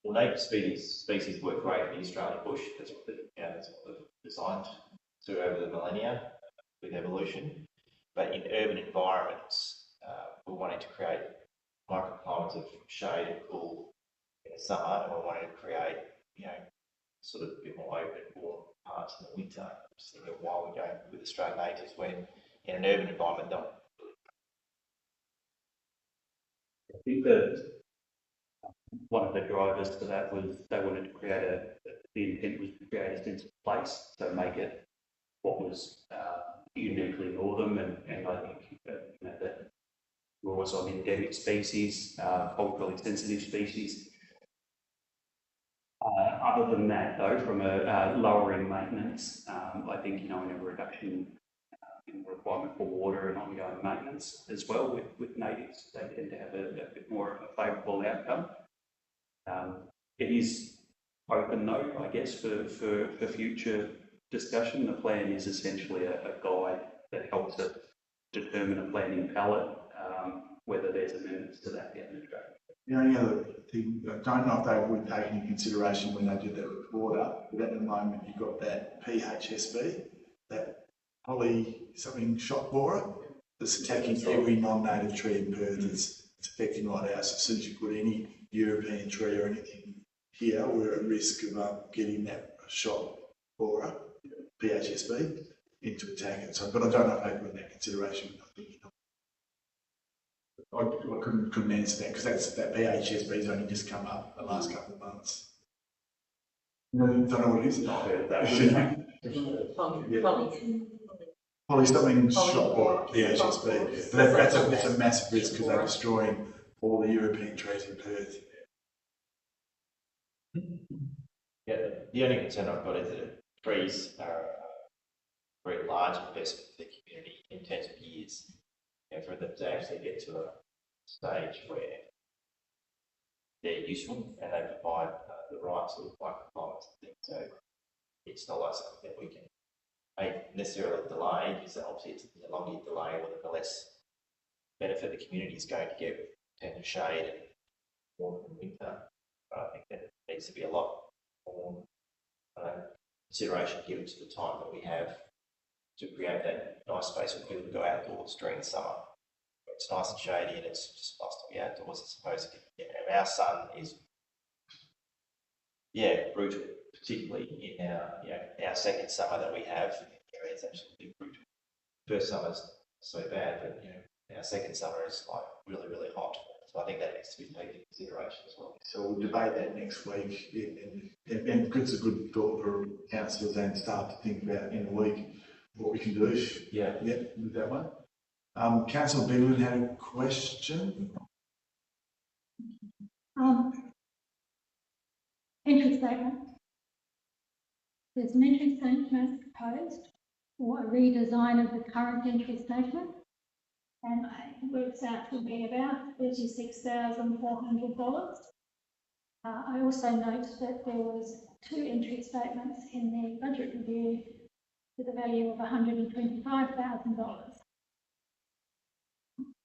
well, native species work great in the Australian bush. That's what that's what they've designed to over the millennia with evolution. But in urban environments, we're wanting to create microclimates of shade and cool in the summer, and we're wanting to create, sort of a bit more open, warm parts in the winter. Just thinking of why we're going with Australian natives when in an urban environment, don't. I think that one of the drivers for that was they wanted to create the intent was to create a sense of place, so make it what was uniquely northern, and I think that laws on endemic species, culturally sensitive species. Other than that, though, from a lowering maintenance, I think in a reduction in the requirement for water and ongoing maintenance as well with natives, they tend to have a bit more of a favourable outcome. It is open though, I guess, for future discussion. The plan is essentially a guide that helps it determine a planning palette, whether there's amendments to that down the track. The only other thing, I don't know if they would take into consideration when they did that report up, but at the moment you've got that PHSB, that poly something shot borer that's attacking every non-native tree in Perth. It's affecting right out. So as soon as you put any European tree or anything here, we're at risk of getting that shot borer, PHSB, into attack it. So, but I don't know if they put that consideration. I couldn't answer that because that PHSB's only just come up the last couple of months. Don't know what it is. Not heard of that. Probably something shot borer, PHSB. But that's a massive risk because they're destroying all the European trees in Perth. Yeah, the only concern I've got is that trees are a very large investment for the community in terms of years. for them to actually get to a stage where they're useful and they provide the right sort of requirements and things. So it's not like something that we can necessarily delay, because obviously it's the longer you delay, the less benefit the community is going to get with tender shade and warmth in winter. But I think that needs to be a lot more consideration given to the time that we have to create that nice space for people to go outdoors during the summer. It's nice and shady and it's just nice to be outdoors, I suppose. Our sun is, brutal, particularly in our second summer that we have. It's absolutely brutal. First summer's so bad, but our second summer is like really, really hot. So I think that needs to be taken into consideration as well. So we'll debate that next week, and it's a good thought for councillors and staff to think about in a week what we can do. Yeah. With that one. Councillor Bigland had a question. Entry statement. There's an entry statement proposed for a redesign of the current entry statement, and it works out to be about $36,400. I also note that there was 2 entry statements in the budget review with a value of $125,000.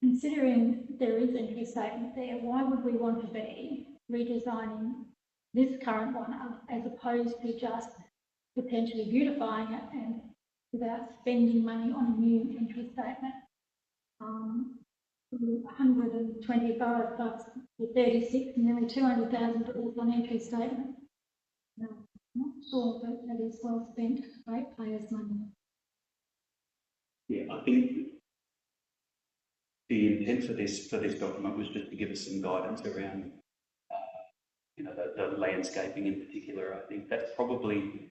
Considering there is entry statement there, why would we want to be redesigning this current one as opposed to just potentially beautifying it and without spending money on a new entry statement? 125 plus the 36, nearly $200,000 on entry statement. No, I'm not sure that that is well spent ratepayers' money. Yeah, I think the intent for this document was just to give us some guidance around, the landscaping in particular. I think that's probably,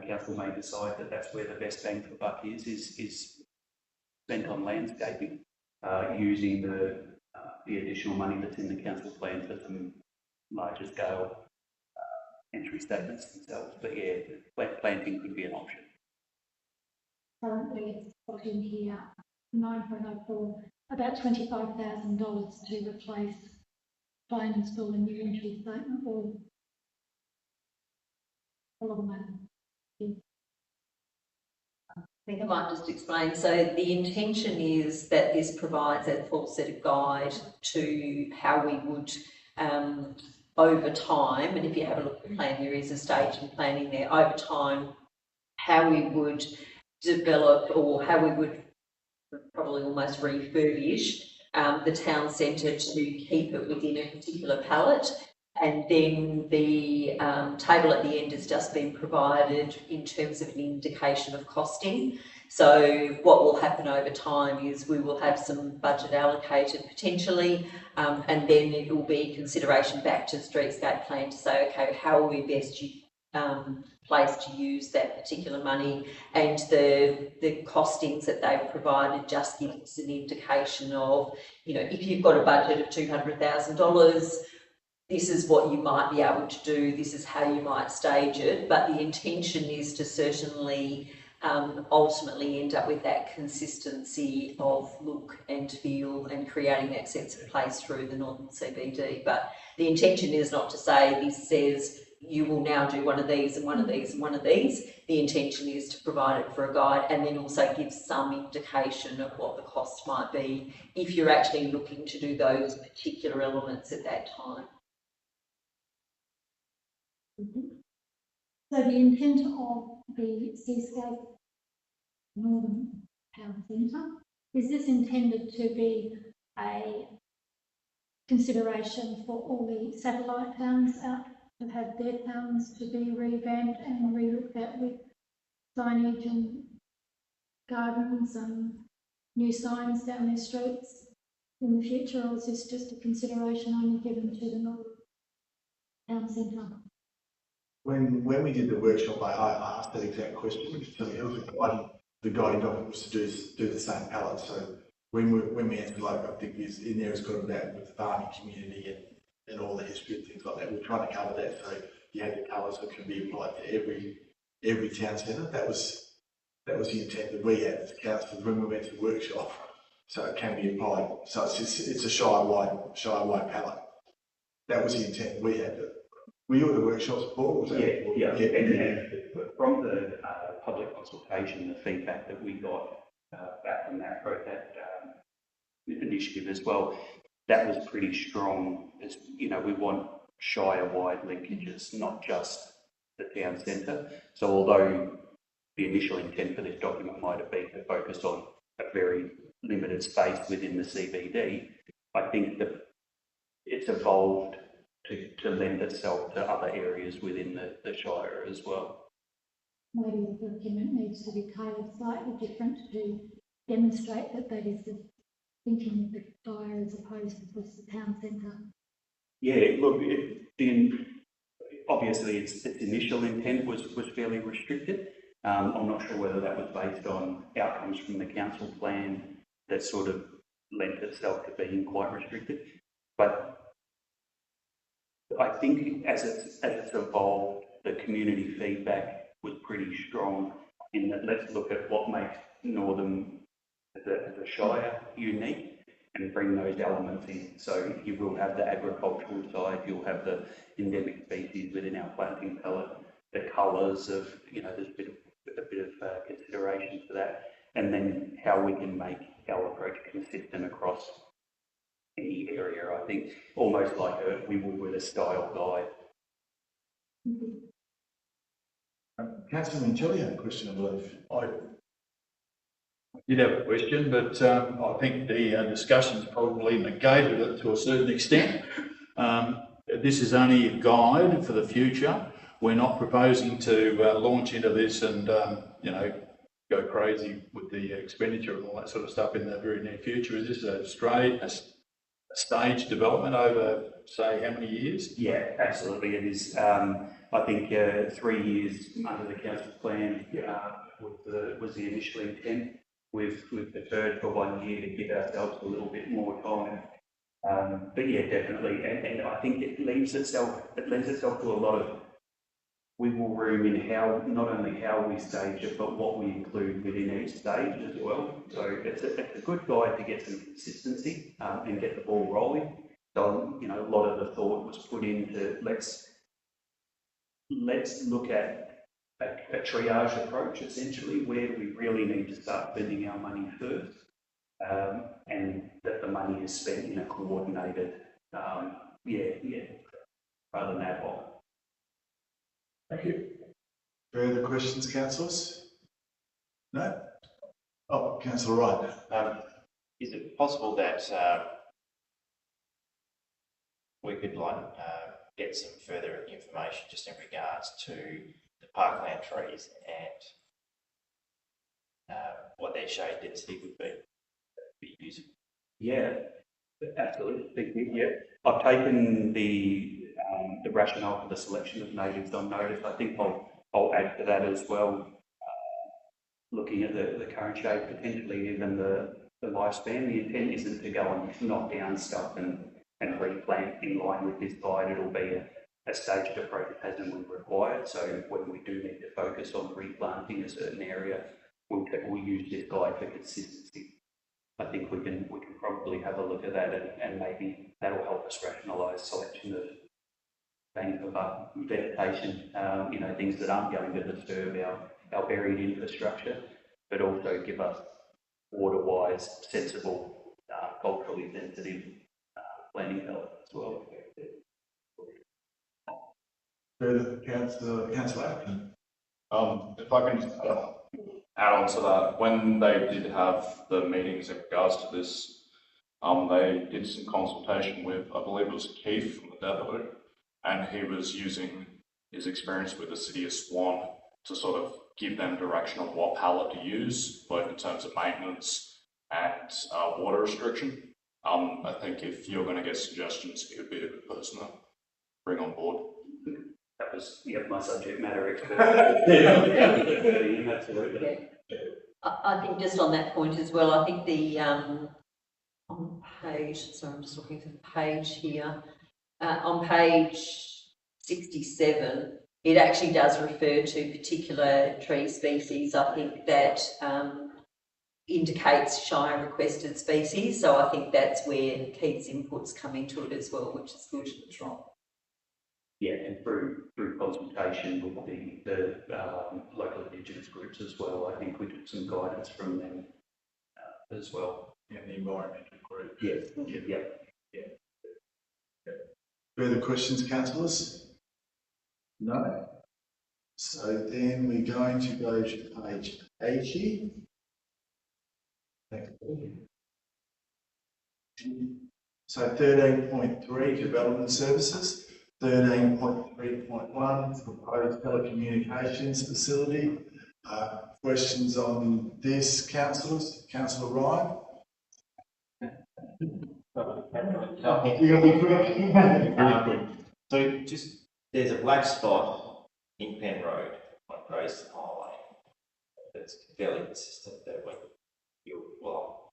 council may decide that that's where the best bang for buck is spent on landscaping, using the additional money that's in the council plan for some larger scale entry statements themselves. But yeah, planting could be an option. Currently, it's got in here 9.04, about $25,000 to replace, try and install a new entry statement, or a lot of money. I think I might just explain. So the intention is that this provides a full set of guide to how we would, over time, and if you have a look at the plan, there is a stage in planning there, over time, how we would develop, or how we would probably almost refurbish the town centre to keep it within a particular palette. And then the table at the end has just been provided in terms of an indication of costing. So what will happen over time is we will have some budget allocated potentially, and then it will be consideration back to the streetscape plan to say, okay, how are we best placed to use that particular money, and the costings that they've provided just give us an indication of, if you've got a budget of $200,000, this is what you might be able to do, this is how you might stage it, but the intention is to certainly ultimately end up with that consistency of look and feel and creating that sense of place through the Northern CBD. But the intention is not to say this says you will now do one of these and one of these and one of these. The intention is to provide it for a guide and then also give some indication of what the cost might be if you're actually looking to do those particular elements at that time. So the intent of the Seascape Northern Town Centre, is this intended to be a consideration for all the satellite towns out to have their towns to be revamped and re-looked at with signage and gardens and new signs down their streets in the future, or is this just a consideration only given to the Northern Town Centre? When we did the workshop, I asked that exact question. So the guiding document was to do the same palette. So when we had the logo, I think in there it's got about with the farming community and all the history and things like that. We're trying to cover that so you had the colours that can be applied to every town centre. That was the intent that we had as councillors when we went to the workshop. So it can be applied, so it's a Shire wide palette. That was the intent we had. Were you at the workshops, Paul? Was that- And from the public consultation, the feedback that we got back from that initiative as well, that was pretty strong. As you know, we want Shire-wide linkages, not just the town centre. So although the initial intent for this document might have been to focus on a very limited space within the CBD, I think that it's evolved to lend itself to other areas within the Shire as well. Maybe the document needs to be tailored slightly different to demonstrate that that is the thinking of the Shire as opposed to just the town centre. Yeah, look, obviously its initial intent was fairly restricted. I'm not sure whether that was based on outcomes from the council plan that sort of lent itself to being quite restricted. But I think as it's evolved, the community feedback was pretty strong in that let's look at what makes Northern as a Shire unique and bring those elements in. So you will have the agricultural side, you'll have the endemic species within our planting palette, the colours of, you know, there's a bit of consideration for that, and then how we can make our approach consistent across any area. I think almost like we would with a style guide. Councillor Mincelli had a question, I believe. I did have a question, but I think the discussion's probably negated it to a certain extent. This is only a guide for the future. We're not proposing to launch into this and, you know, go crazy with the expenditure and all that sort of stuff in the very near future. Is this a stage development over, say, how many years? Yeah, absolutely it is. I think 3 years under the council plan was the initial intent. We've deferred for 1 year to give ourselves a little bit more time. But yeah, definitely, and I think it lends itself to a lot of wiggle room in how, not only how we stage it, but what we include within each stage as well. So it's a good guide to get some consistency and get the ball rolling. So, you know, a lot of the thought was put into let's look at a triage approach, essentially, where we really need to start spending our money first, and that the money is spent in a coordinated, rather than ad hoc. Thank you. Further questions, councillors? No? Oh, Councillor Wright. Is it possible that we could get some further information just in regards to the parkland trees and what their shade density would be usable? Yeah, absolutely. Thank you. Yeah, I've taken the rationale for the selection of natives on notice. I think I'll add to that as well. Looking at the current shade, potentially even the lifespan. The intent isn't to go and knock down stuff and replant in line with this guide. It'll be a staged approach as and when required. So when we do need to focus on replanting a certain area, we'll use this guide for consistency. I think we can probably have a look at that and maybe that'll help us rationalise selection of bang for buck vegetation, you know, things that aren't going to disturb our buried infrastructure, but also give us water-wise, sensible, culturally sensitive planting palette as well. Further, Councillor Atkin. If I can just add on to that, when they did have the meetings in regards to this, they did some consultation with, I believe it was Keith from the depot, and he was using his experience with the City of Swan to sort of give them direction of what palette to use, both in terms of maintenance and water restriction. I think if you're going to get suggestions, he would be a good person to bring on board. That was my subject matter expert. Absolutely. Yeah. I think just on that point as well, I think the on page, sorry, I'm just looking for the page here. On page 67, it actually does refer to particular tree species. I think that indicates Shire requested species, so I think that's where Keith's input's come into it as well, which is good. That's right. Yeah, and through consultation with the local Indigenous groups as well, I think we took some guidance from them as well. Yeah, the environmental group. Yes, yeah. Further questions, councillors? No? So then we're going to go to page 80. So 13.3, development services. 13.3.1, proposed telecommunications facility. Questions on this, councillors? Councillor Ryan? So just, there's a black spot in Penn Road on Grace Highway. That's fairly consistent that when well,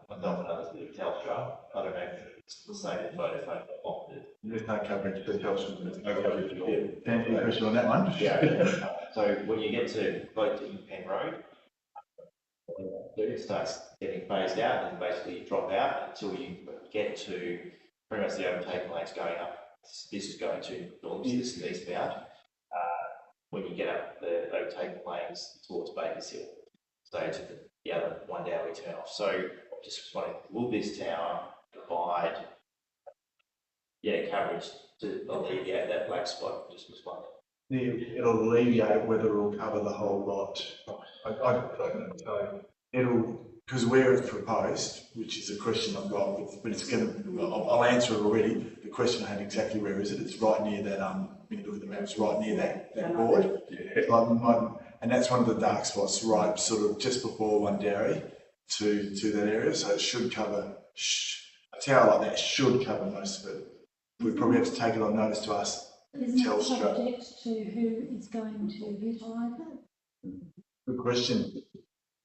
myself and others live Telstra. I don't know if it's the same in Vodafone or not. There's no coverage for Telstra, there's no coverage for it. Thank you, question on that one. Yeah. So when you get to Voting Penn Road, it starts getting phased out and basically you drop out until you get to pretty much the overtaking lanes going up. This is going to north, this is eastbound. When you get up the overtaking lanes towards Bakers Hill, so to the other one down we turn off. So I'm just wondering, will this tower provide coverage to alleviate that black spot? Just was wondering. It'll alleviate whether it'll cover the whole lot. I don't know. So it'll, because where it's proposed, which is a question I've got, but it's going to, I'll answer it already. The question I had exactly where is it? It's right near that, when you look at the map, it's right near that board. Yeah. And that's one of the dark spots, right, sort of just before Wundari to that area. So it should cover, a tower like that should cover most of it. We probably have to take it on notice to us. Isn't it subject to who is going to utilise it? Good question.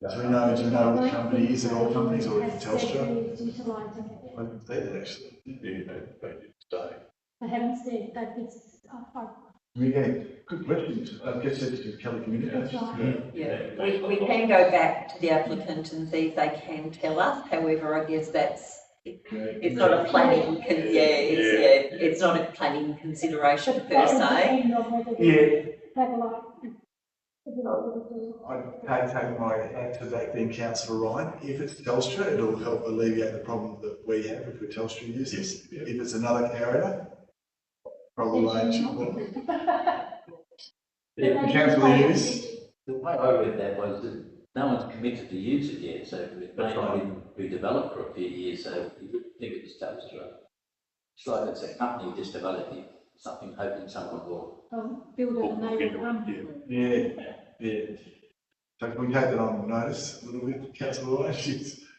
Do we know what company is it, all companies or is it Telstra? I didn't say that actually. Yeah, they did say. I haven't said that it's, Good question. I guess it's telecommunications. Yeah, we can go back to the applicant and see if they can tell us. However, I guess it's not a planning. It's not a planning consideration per se. I'd take my answer back then, Councillor Ryan. If it's Telstra, it'll help alleviate the problem that we have if we're Telstra users. If it's another carrier, probably won't. Councillor Hughes. The way I read that was that no one's committed to use it yet, so it may not even be developed for a few years, so you wouldn't think it's Telstra. It's like it's a company just developing something, hoping someone will build it and they will run. Yeah. So can we take that on notice a little bit, Councillor Ryan?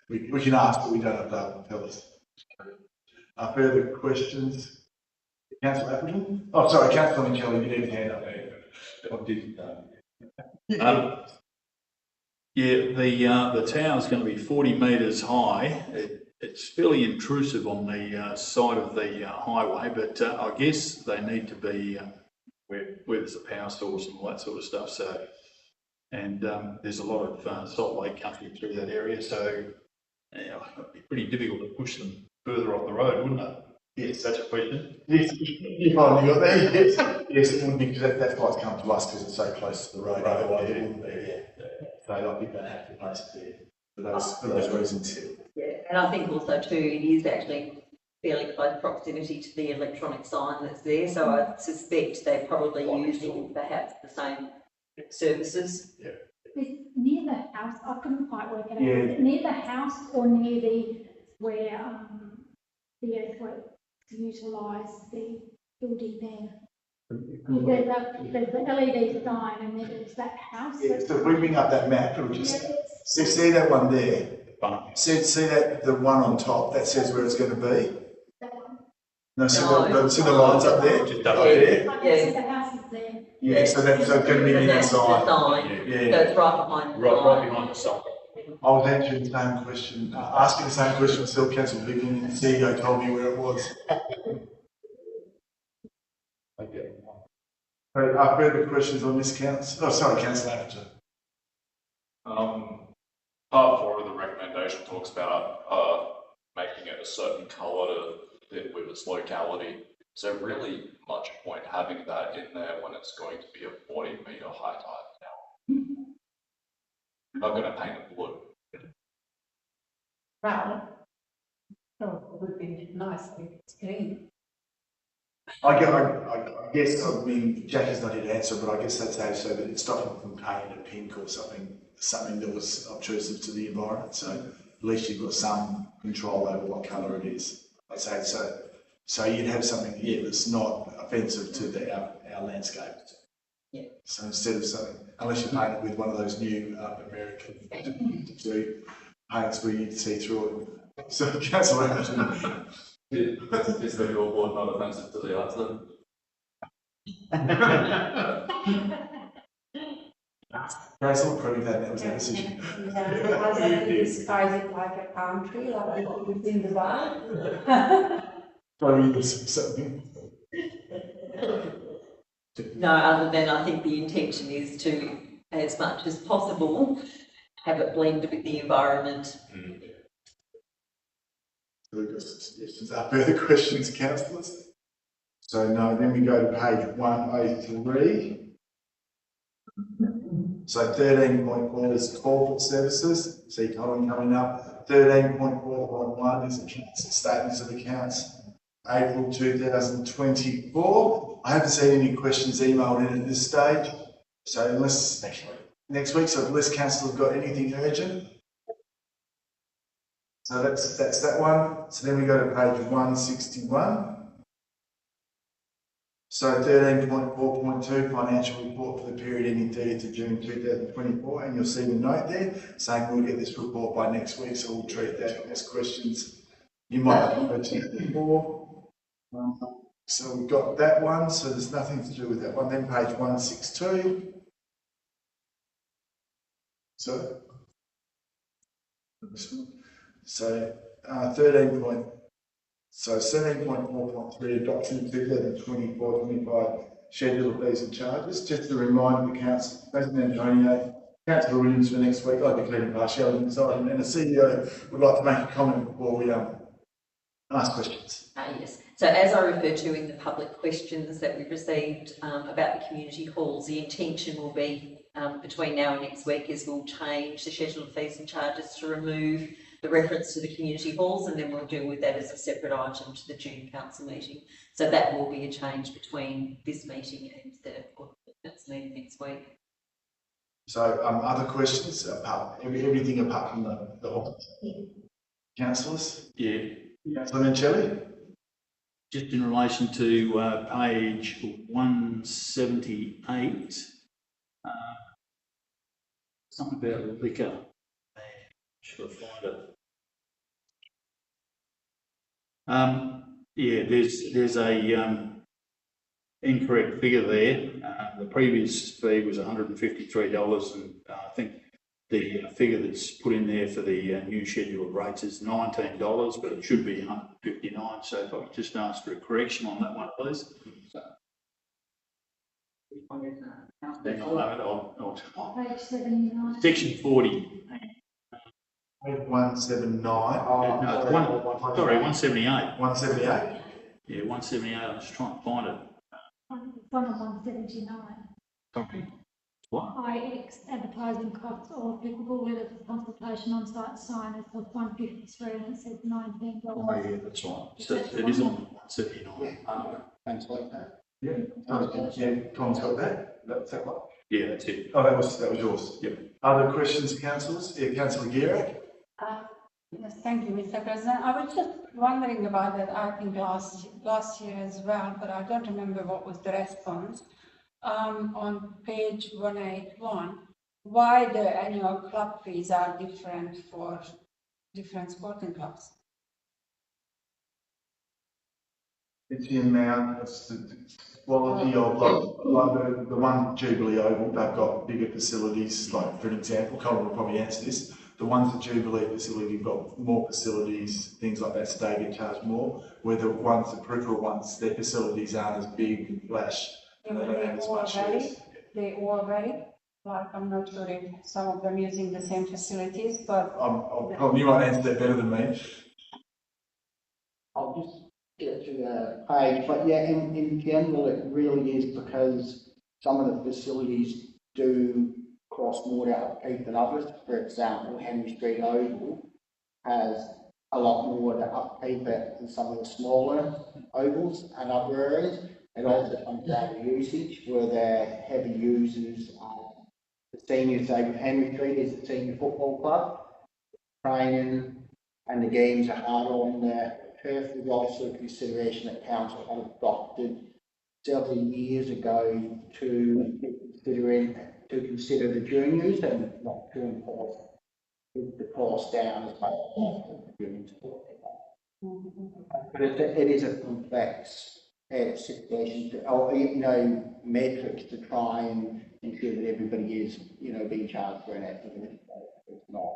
We can ask, but we don't have to tell us. Further questions? Councillor Appleton? Oh, sorry, Councillor Kelly, you need a hand up there. The tower's going to be 40 metres high. It's fairly intrusive on the side of the highway, but I guess they need to be where there's a power source and all that sort of stuff. So, and there's a lot of salt lake country through that area, so it'd be pretty difficult to push them further off the road, wouldn't it? Yes, that's a question. Yes, you finally got there. Yes, it would be because that's why it's come to us because it's so close to the road. Otherwise, it wouldn't be. So I think they have to place it there for those reasons. Yeah, and I think also too, it is actually fairly close proximity to the electronic sign that's there. So I suspect they're probably using perhaps the same services. Yeah. It's near the house. I couldn't quite work it out. Yeah. Is it near the house or near where the earthwork to utilise the building there? There's the LED sign and then there's that house. Yeah, so if we bring up that map, it'll just see that one there. See that the one on top that says where it's going to be. That one. No, see the lines up there, just up there. Yeah. The house is there. Yeah, so that's going to be near the sign. Yeah, so it's right behind. Right behind the sign. I was answering the same question, asking the same question myself, Councillor Vivian, and the CEO told me where it was. Okay. Further questions on this, Councillor? Oh, sorry, Councillor Atherton. Part 4 of the recommendation talks about making it a certain colour to fit with its locality. So really much point having that in there when it's going to be a 40-metre high tide now. You're not going to paint it blue. Well, it would be nice if it's green. I guess, I mean, Jackie's not here to answer, but I guess that's how, so that it's stopping from painting it pink or something that was obtrusive to the environment. So at least you've got some control over what colour it is. I'd say so. So you'd have something, that's not offensive to our landscape. Yeah. So instead of something, unless you paint it with one of those new American paints where you see through it. So Councillor Hamilton. Is the billboard not offensive to the arts then? Councillor proved that was our decision. Yeah, I think you disguise it like a palm tree, like within the bar. Probably something. No, other than I think the intention is to, as much as possible, have it blend with the environment. We've got some suggestions. Further questions, councillors? So no, then we go to page 103. So 13.4 is corporate services. See column coming up. 13.4.1 is accounts, statements of accounts. April 2024. I haven't seen any questions emailed in at this stage. So unless next week, so unless council have got anything urgent. So that's that one. So then we go to page 161. So 13.4.2 financial report for the period ending 30th of June 2024, and you'll see the note there saying we'll get this report by next week, so we'll treat that as questions you might have questions before. So we've got that one, so there's nothing to do with that one. Then page 162. So 17.4.3 adoption of 2024-25 schedule of fees and charges. Just to remind the council, President Antonio, Councillor Williams for next week, I declare impartiality on this item, and the CEO would like to make a comment before we ask questions. Yes. So as I referred to in the public questions that we received about the community halls, the intention will be between now and next week is we'll change the schedule of fees and charges to remove the reference to the community halls, and then we'll deal with that as a separate item to the June council meeting. So that will be a change between this meeting and the council meeting next week. So other questions apart, everything apart from the hall? Councillors? Yeah. Councillor Mancelli? Just in relation to page 178, something about liquor. Should I find it? There's a incorrect figure there. The previous fee was $153, and I think the figure that's put in there for the new schedule of rates is $19, but it should be $159. So if I could just ask for a correction on that one, please. Hang on a moment, Page 79. Section 40. Page 179. Sorry, 178. 178. Yeah, 178. I'm just trying to find it. It's on 179. Sorry. What? IX advertising costs or applicable letter for consultation on site sign is of 153 and it says $19. Oh, yeah, that's right. So it is on 179. Thanks like that. Yeah. Tom's got that. That's that one. Yeah, that's it. Oh, that was yours. Yep. Other questions, councillors? Yeah, Councillor Guerra. Yes, thank you, Mr. President. I was just wondering about that, I think last year as well, but I don't remember what was the response. On page 181, why the annual club fees are different for different sporting clubs? It's the amount, it's the quality of, like the one Jubilee Oval, they've got bigger facilities, like for an example, Colin will probably answer this. The ones at Jubilee facility have got more facilities, things like that, so they get charged more, where the peripheral ones, their facilities aren't as big and flash, and they don't have as much space. They all vary? like, I'm not sure if some of them using the same facilities, but You might answer that better than me. I'll just get to the page, but yeah, in general, it really is because some of the facilities do cross more upkeep than others. For example, Henry Street Oval has a lot more to upkeep than some of the smaller ovals and other areas. It also comes down to usage, where they're heavy users. The seniors, say, with Henry Street is the senior football club, training and the games are harder on the turf. There's also a consideration that council had adopted several years ago to consider the juniors and not to enforce the cost down as much as the juniors. But it is a complex situation, metrics to try and ensure that everybody is, being charged for an activity. It's not.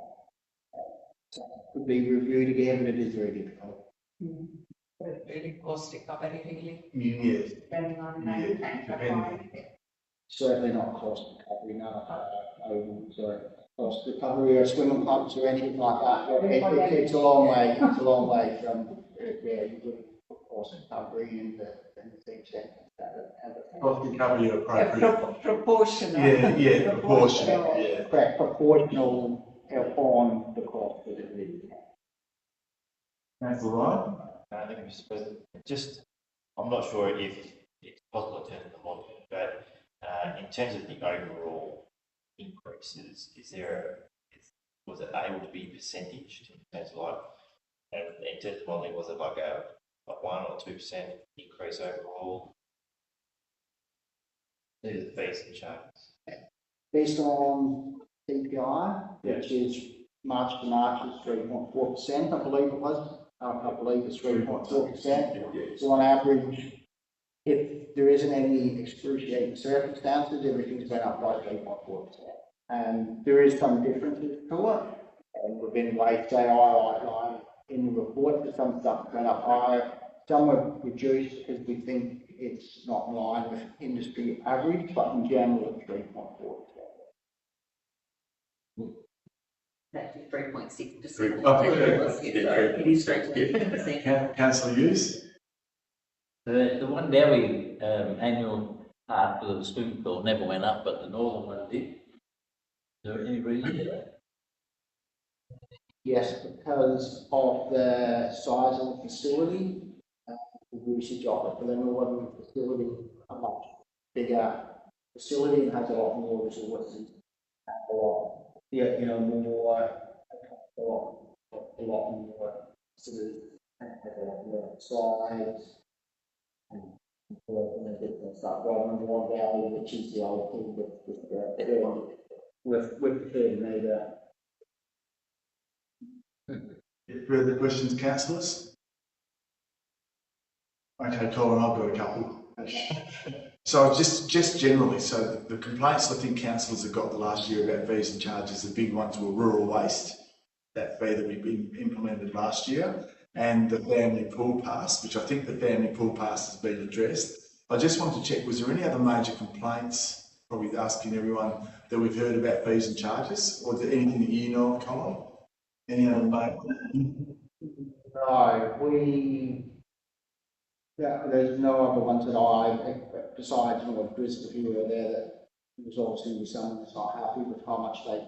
Could be reviewed again, but it is very difficult. but it's really cost recovery, really, Yes. depending on Certainly not cost recovery, no, cost recovery or swimming clubs or anything like that. It's a long way, from, you would put cost recovery in the things that. Cost recovery appropriate. Proportional. Yeah, proportional, yeah. Correct, proportional upon the cost that it is. That's all right. Thank you, Mr. President. I'm not sure if it's possible in terms of the model, but in terms of the overall increases, was it able to be percentage in terms of and in terms of modelling, was it like a 1 or 2% increase overall? These are the fees and charges. Based on CPI, which is March to March is 3.4%, I believe it was. I believe it's 3.4%. So on average, if there isn't any excruciating circumstances, everything's been up by 3.4%. And there is some differences to it. And within waste AI outline in the report, for some stuff went up higher. Some were reduced because we think it's not in line with industry average, but in general, it's 3.4%. Actually 3.6%. It is straight to 10%. Councillor Hughes? The one Dowie annual part for the swimming pool never went up, but the northern one did. Is there any reason for that? Yes, because of the size of the facility, the usage of it. For the northern facility, a much bigger facility and has a lot more resources, a lot, a lot more sort of size and different stuff. Rather than one valley, which is the old thing with the 30 metre. Further questions, councillors? Okay, Colin, I've got a couple. So just generally, so the complaints I think councillors have got the last year about fees and charges, the big ones were rural waste, that fee that we implemented last year, and the family pool pass, which I think the family pool pass has been addressed. I just wanted to check, was there any other major complaints, probably asking everyone, that we've heard about fees and charges, or is there anything that you know of, Colin? Any other major? No, there's no other ones that besides Brisbane who were there, that was obviously someone that's not happy with how much they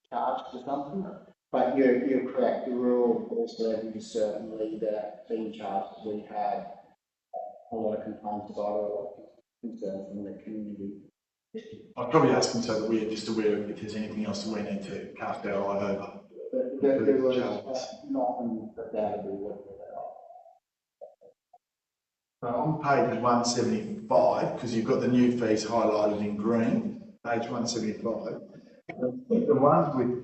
charge for something. But you're correct, the rural force levy is certainly the fee charges we had a lot of complaints about, a lot of concerns from the community. I'm probably asking so that we're just aware of if there's anything else that we need to cast our eye over. There was nothing that they would do. So on page 175, because you've got the new fees highlighted in green, page 175, the ones with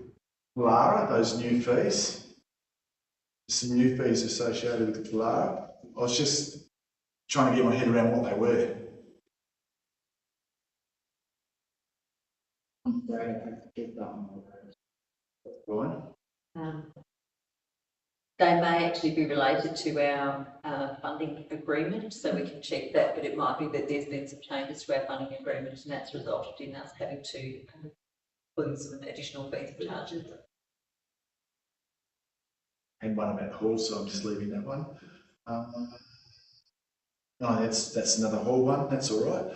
Clara, those new fees, some new fees associated with Clara. I was just trying to get my head around what they were. They They may actually be related to our funding agreement, so we can check that, but it might be that there's been some changes to our funding agreement and that's resulted in us having to put in some additional fees and charges. And one about halls, so I'm just leaving that one. No, that's another hall one, that's all right.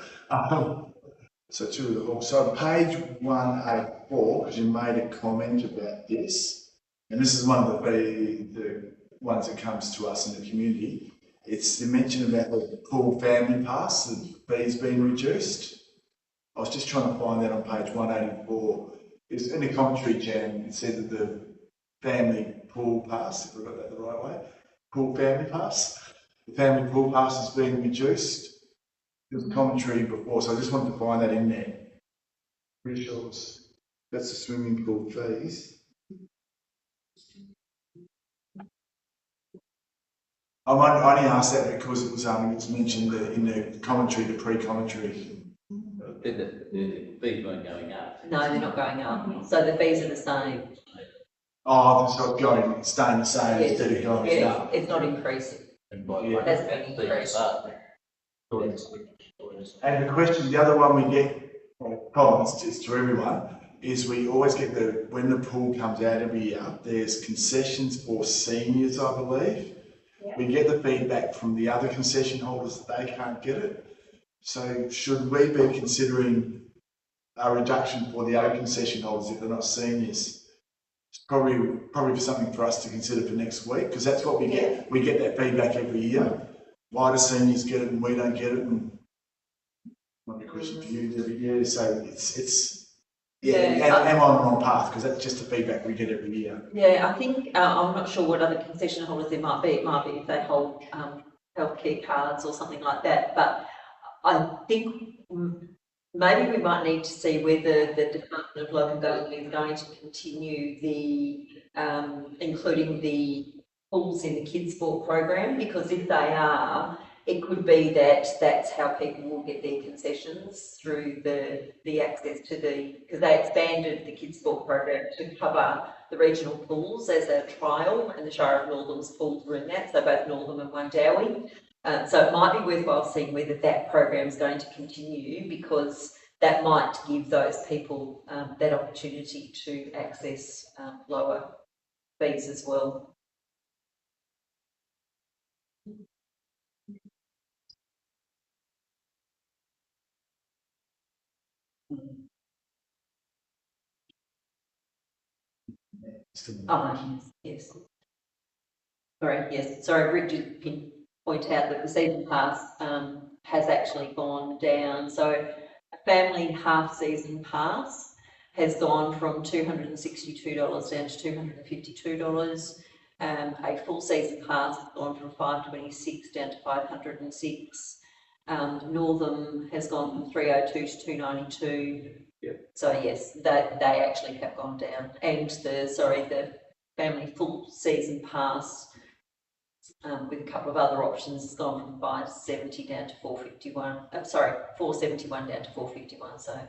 So two of the halls. So on page 184, because you made a comment about this, and this is one of the ones that comes to us in the community. It's the mention about the pool family pass, the fees being reduced. I was just trying to find that on page 184. It's in the commentary, Jan, it said that the family pool pass, if I got that the right way, pool family pass, the family pool pass is being reduced. There was a commentary before, so I just wanted to find that in there. Pretty sure that's the swimming pool fees. I only asked that because it was it's mentioned in the commentary, the pre-commentary. The fees weren't going up. No, they're not going up, so the fees are the same. Oh, so it's staying the same Yes, instead of going up. it's not increasing. Yeah. That's been increased. And the question, the other one we get, Collins, is to everyone, is we always get when the pool comes out every year, there's concessions for seniors, I believe. Yeah. We get the feedback from the other concession holders that they can't get it. So should we be considering a reduction for the other concession holders if they're not seniors? It's probably something for us to consider for next week, because that's what we get. We get that feedback every year. Why do seniors get it and we don't get it? And might be a question for you every year. So am I on the wrong path? Because that's just the feedback we get every year. Yeah, I think I'm not sure what other concession holders there might be. It might be if they hold healthcare cards or something like that. But I think maybe we might need to see whether the Department of Local Government is going to continue the including the pools in the kids sport program, because if they are, it could be that that's how people will get their concessions through the access to because they expanded the kids sport program to cover the regional pools as a trial, and the Shire of Northam's pools were in that, so both Northam and Wundowie. So it might be worthwhile seeing whether that program is going to continue, because that might give those people that opportunity to access lower fees as well. Yes. Sorry, yes. Sorry, Rick did point out that the season pass has actually gone down. So a family half season pass has gone from $262 down to $252. A full season pass has gone from $526 down to $506. Northam has gone from $302 to $292. Yep. So yes, they actually have gone down. And the family full season pass with a couple of other options has gone from $570 down to $451. $471 down to $451. So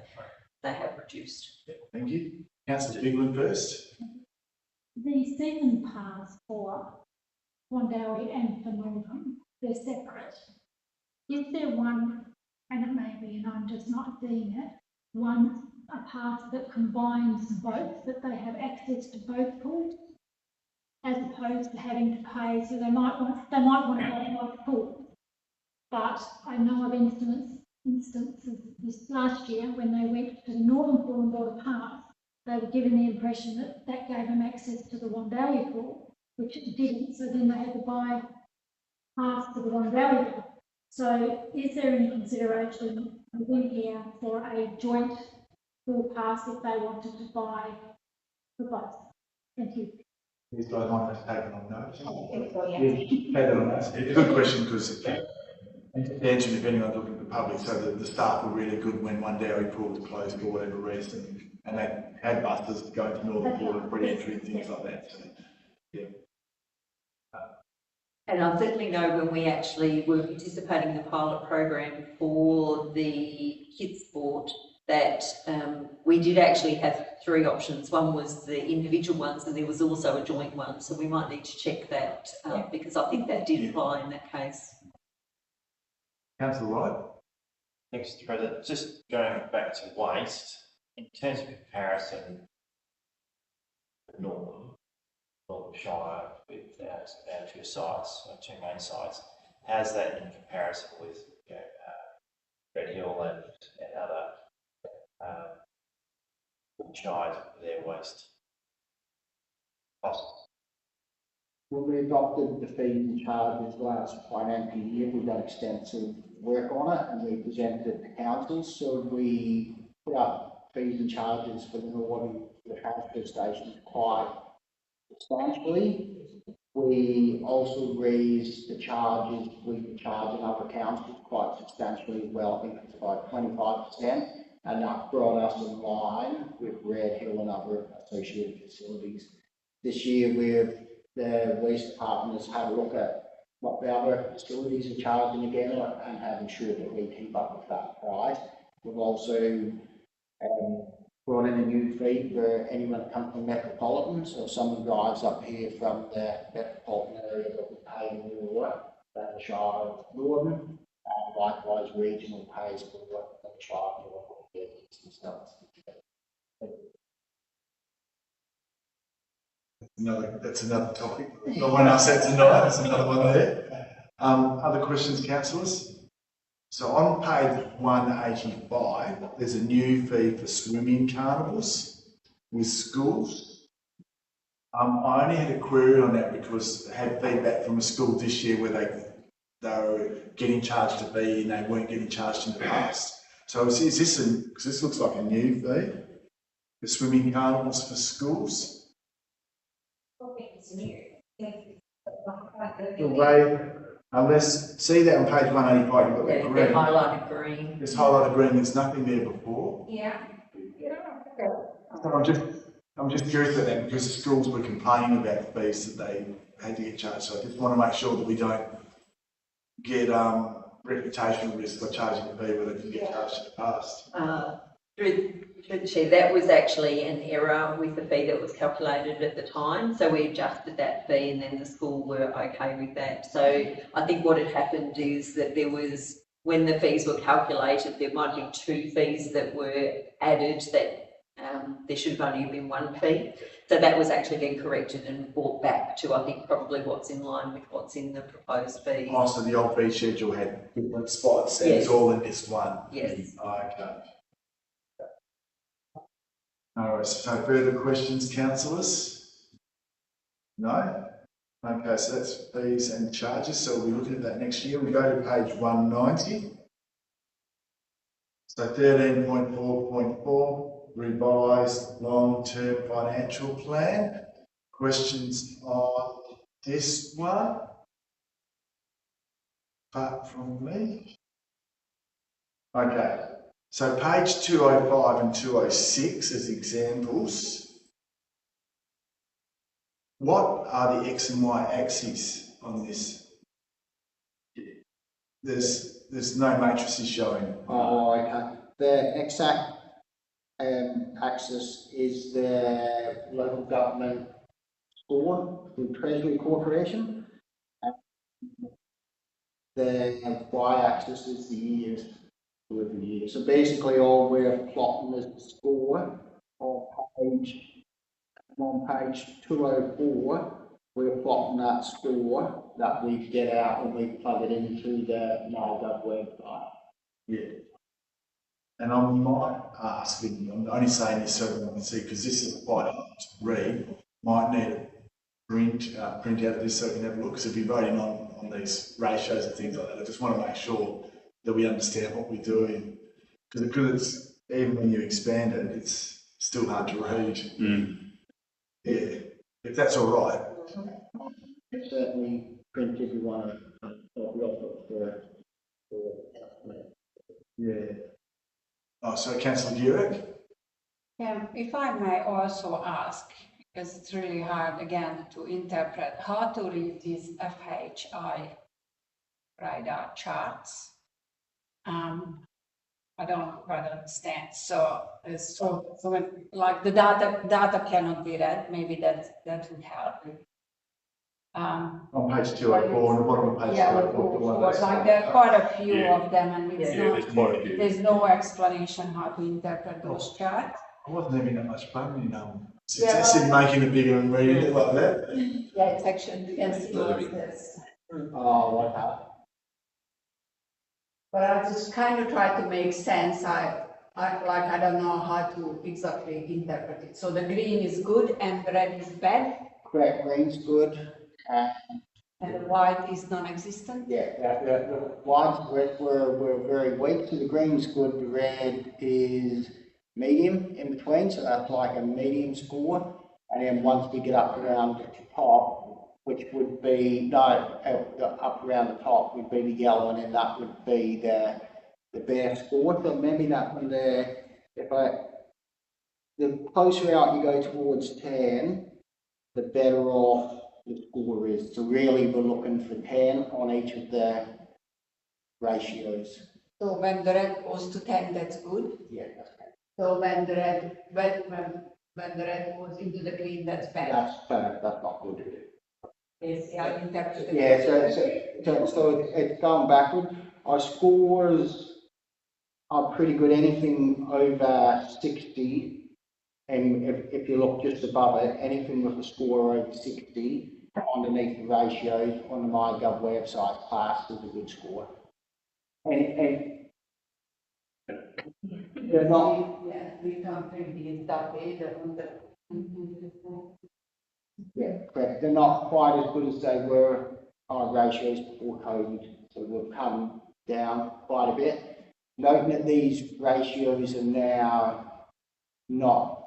they have reduced. Yeah, thank you. Councillor Bigland first. The season pass for Wundowie and for Northam, they're separate. Is there one, and it may be, and I'm just not seeing it, a pass that combines both, that they have access to both pools, as opposed to having to pay? So they might want to go to both pools. But I know of instances this last year when they went to the Northern pool and bought a pass, they were given the impression that that gave them access to the Wundowie pool, which it didn't. So then they had to buy a pass to the Wundowie pool. So is there any consideration within here for a joint pool pass if they wanted to buy for both? Thank you. These guys might have to take it on notice. Yeah. Take that on notice. It's a good question, because the answer depending on looking at the public. So the staff were really good when Wundowie pool was closed for whatever reason, and they had buses going to Northern Pool and free entry and things like that. So, yeah. And I certainly know when we actually were participating in the pilot program for the kids sport, that we did actually have 3 options. One was the individual ones, and there was also a joint one. So we might need to check that because I think that did apply in that case. Councillor Wright? Thanks, Mr. President. Just going back to waste, in terms of comparison, Northern Shire with our 2 sites, our 2 main sites, how's that in comparison with Red Hill and other shires with their waste costs? When we adopted the fees and charges last financial year, we've done extensive work on it and we presented it to council. So we put up fees and charges for the northern transfer stations quite substantially. We also raised the charges we've been charging other councils quite substantially as well. I think it's by 25%, and that brought us in line with Red Hill and other associated facilities. This year, the waste department has had a look at what the other facilities are charging again and have ensured that we keep up with that price. We've also brought in a new fee for anyone that comes from Metropolitan. So if someone drives up here from the Metropolitan area, they'll be paying more than the Shire of Northern, and likewise regional pays for what the Shire of Northern gets and stuff. That's another topic. No one else said tonight. There's another one there. Other questions, councillors? So on page 185, there's a new fee for swimming carnivals with schools. I only had a query on that because I had feedback from a school this year where they were getting charged a fee and they weren't getting charged in the past. So is this because this looks like a new fee for swimming carnivals for schools? Unless, see that on page 185, you've got that green. They're highlighted green. It's highlighted green, there's nothing there before. Yeah. So I'm just curious about that because the schools were complaining about the fees that they had to get charged. So I just want to make sure that we don't get reputational risk by charging a fee where they didn't get charged in the past. Through the chair, that was actually an error with the fee that was calculated at the time. So we adjusted that fee and then the school were okay with that. So I think what had happened is that there was, when the fees were calculated, there might be 2 fees that were added that there should have only been 1 fee. So that was actually then corrected and brought back to, I think, probably what's in line with what's in the proposed fee. Oh, so the old fee schedule had different spots and Yes. it's all in this one? Yes. Okay. All right, so further questions, councillors? No? Okay, so that's fees and charges, so we'll be looking at that next year. We go to page 190. So 13.4.4, revised long-term financial plan. Questions on this one? Apart from me? Okay. So page 205 and 206 as examples. What are the X and Y axes on this? There's no matrices showing. Oh, okay. The exact axis is the local government score through Treasury Corporation. And the Y-axis is the years. Every year. So basically all we're plotting is the score on page 204, we're plotting that score that we get out when we plug it into the MyGov website. Yeah. And I might ask, I'm only saying this so everyone can see, because this is quite hard to read, might need a print out of this so we can have a look, because if you're voting on these ratios and things like that, I just want to make sure that we understand what we're doing, because it's, even when you expand it, it's still hard to read. Yeah, if that's all right. Certainly print if you want to copy off it for Yeah. Oh, so Councillor Gurek? Yeah, if I may also ask, because it's really hard again to interpret how to read these FHI radar charts. I don't quite understand. So, so when, like the data cannot be read, maybe that would help. On page 204, on the bottom of page Yeah, 204, the one that's- like there are quite a few Yeah. of them, and it's Yeah, there's quite a few. there's no explanation how to interpret those charts. I wasn't having that much fun in success in making it bigger and reading it like that. Yeah, it's actually, you can see what's this. Oh, what happened? But I just kind of try to make sense. I don't know how to exactly interpret it. So the green is good and the red is bad, Correct, green's good. and the white is non-existent. Yeah, the whites were very weak, so the green's good, the red is medium in between, so that's like a medium score. And then once we get up around the top, which would be, up around the top would be the yellow, and then that would be the best score. So maybe that one there, the closer out you go towards 10, the better off the score is. So really we're looking for 10 on each of the ratios. So when the red goes to 10, that's good. Yeah, that's right. So when the red, when the red goes into the green, that's bad. That's not good. Yes, I interpreted. Yeah, so it's going backward. Our scores are pretty good, anything over 60. And if you look just above it, anything with a score over 60 underneath the ratios on the MyGov website class is a good score. And they're not. Yeah, we can't really that either on the. Yeah, correct. They're not quite as good as they were our ratios before COVID, so we've come down quite a bit. Noting that these ratios are now not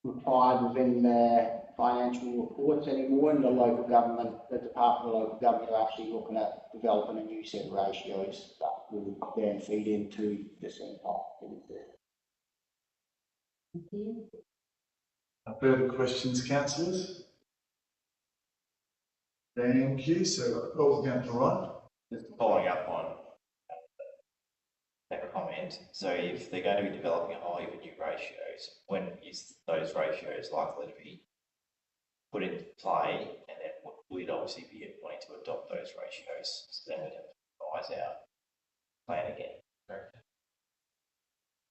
required within the financial reports anymore, and the local government, the Department of Local Government are actually looking at developing a new set of ratios that will then feed into the centre. Further questions, councillors? Thank you. So, Councillor Wright. Just following up on that comment, so if they're going to be developing a whole heap of new ratios, when is those ratios likely to be put into play, and then we'd obviously be wanting to adopt those ratios, so then we'd have to revise our plan again. Correct.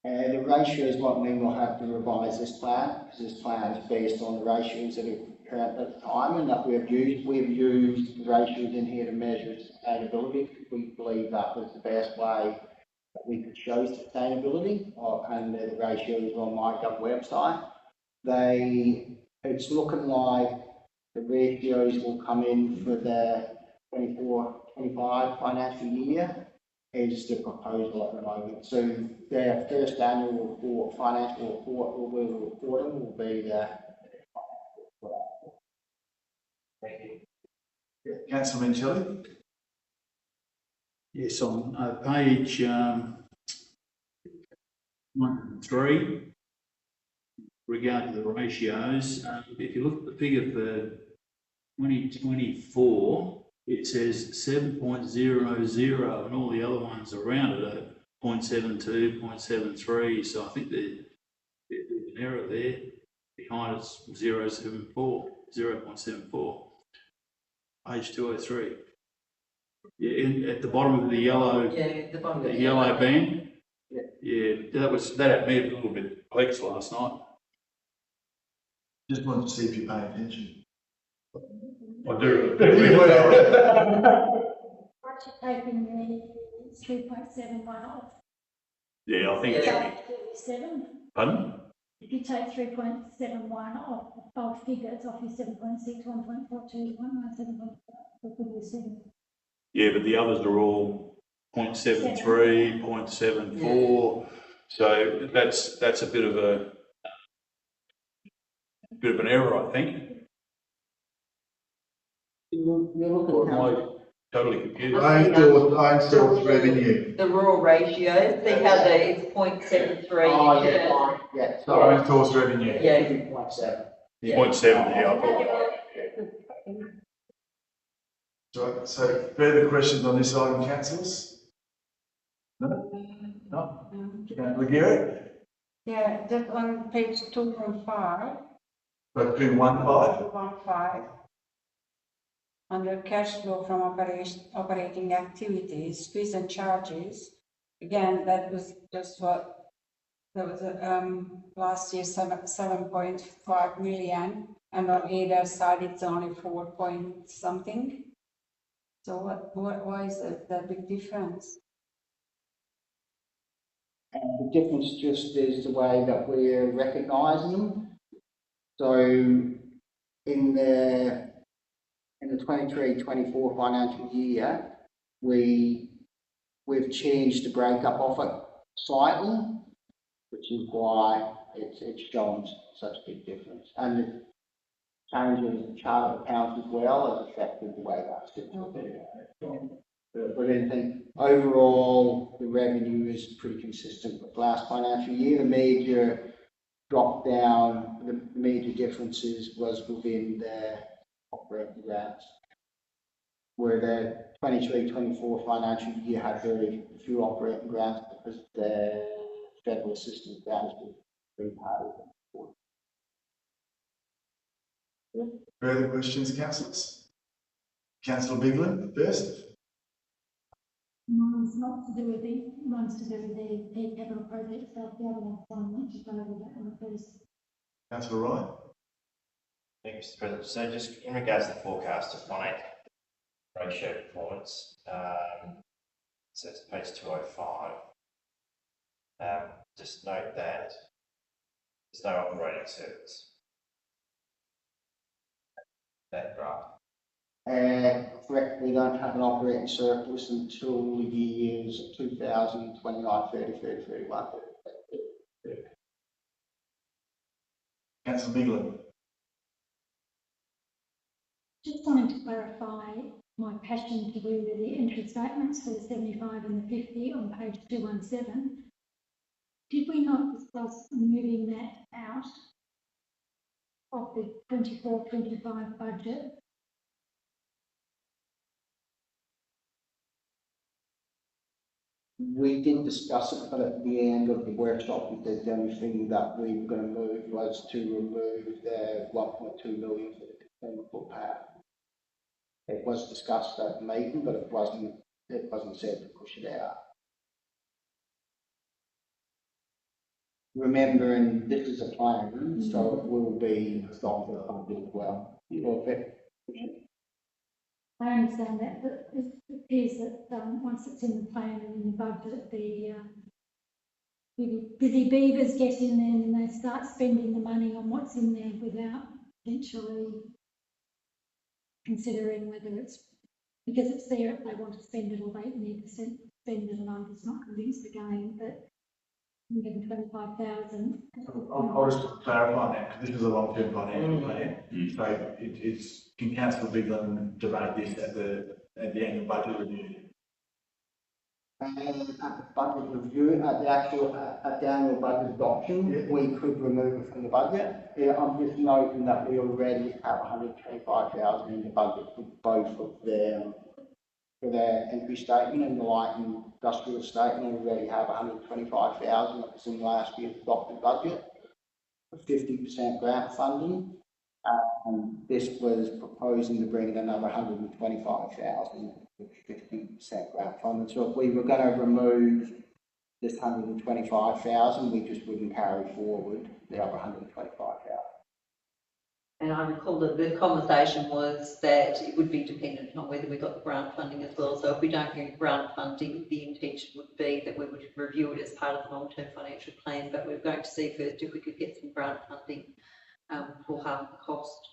The ratios won't mean we'll have to revise this plan, because this plan is based on the ratios that are current at the time and that we've used. We've used the ratios in here to measure sustainability, because we believe that was the best way that we could show sustainability, and the ratios on MyGov website. It's looking like the ratios will come in for the 24-25 financial year. Is the proposal at the moment. So their first annual report, financial report, we'll report them will be the. Thank you. Councillor Mincelli. Yes, on page 103, regarding the ratios, if you look at the figure for 2024, it says 7.00 and all the other ones around it are 0.72, 0.73. So I think there's an error there. Behind it's 0.74. Page 203. Yeah, at the bottom of the yellow, the yellow band. Yeah, that had me a little bit perplexed last night. Just wanted to see if you're paying attention. I do. Aren't you taking the 3.71 off? Yeah, I think it should be. 37. Pardon? If you take 3.71 off both figures, off your 7.6, 1.42, 1.7, what would you see? Yeah, but the others are all 0.73, 0.74. So that's a bit of an error, I think. Or am I totally confused? I thought revenue. The rural ratio, see how it's 0.73. Oh, yeah. Sorry, thought revenue. Yeah. 0.7. 0.7, yeah, I thought. Right, so further questions on this item, councillors? No? No? Councillor Geary, Yeah, just on page 215. so 215. 215. Under cash flow from operating activities, fees and charges. Again, that was just what, there was last year 7.5 million, and on either side it's only 4 point something. So why is that big difference? And the difference just is the way that we're recognising them. So in the 23-24 financial year, we've changed the breakup of it slightly, which is why it's shown such a big difference. And the changes in chart of accounts as well has affected the way that sits with it. But I think overall the revenue is pretty consistent with last financial year. The major drop down, the major differences was within the operating grants, where the 23-24 financial year had very few operating grants because the federal assistance grants were being paid. Further questions, councillors? Councillor Bigland first. Mine's not to do with mine's to do with the capital project stuff, the other one's one, which is over that one first. Councillor Ryan. Thank you, Mr. President. So just in regards to the forecast of finite ratio performance, so it's page 205. Just note that there's no operating surplus. That graph. Correct, we don't have an operating surplus until the years 2029, 30, 30, 31. Councillor Bigland. Just wanting to clarify my passion to do with the entry statements for the 75 and the 50 on page 217. Did we not discuss moving that out of the 24-25 budget? We did discuss it, but at the end of the workshop, we said the only thing that we were going to move was to remove the 1.2 million for the sustainable power. It was discussed at the meeting, but it wasn't said to push it out. Remembering this is a plan, so it will be adopted as well. I understand that, but it appears that once it's in the plan and in the budget, the busy beavers get in there and they start spending the money on what's in there without potentially considering whether it's, because it's there if they want to spend it or they need to spend it, and I'm just not convinced again that given 25,000. I'll just clarify that, because this is a long-term financial plan. So it's, can Councillor Bigland debate this at the annual budget review? At the budget review, at the annual budget adoption, we could remove it from the budget. I'm just noting that we already have 125,000 in the budget for both of them. For the entry statement and the light industrial statement, we already have 125,000 that was in last year's adopted budget for 50% grant funding. And this was proposing to bring in another 125,000 with 50% grant funding. So if we were going to remove this 125,000, we just wouldn't carry forward the other 125,000. And I recall that the conversation was that it would be dependent on whether we got the grant funding as well. So if we don't get grant funding, the intention would be that we would review it as part of the long-term financial plan, but we're going to see first if we could get some grant funding for half the cost.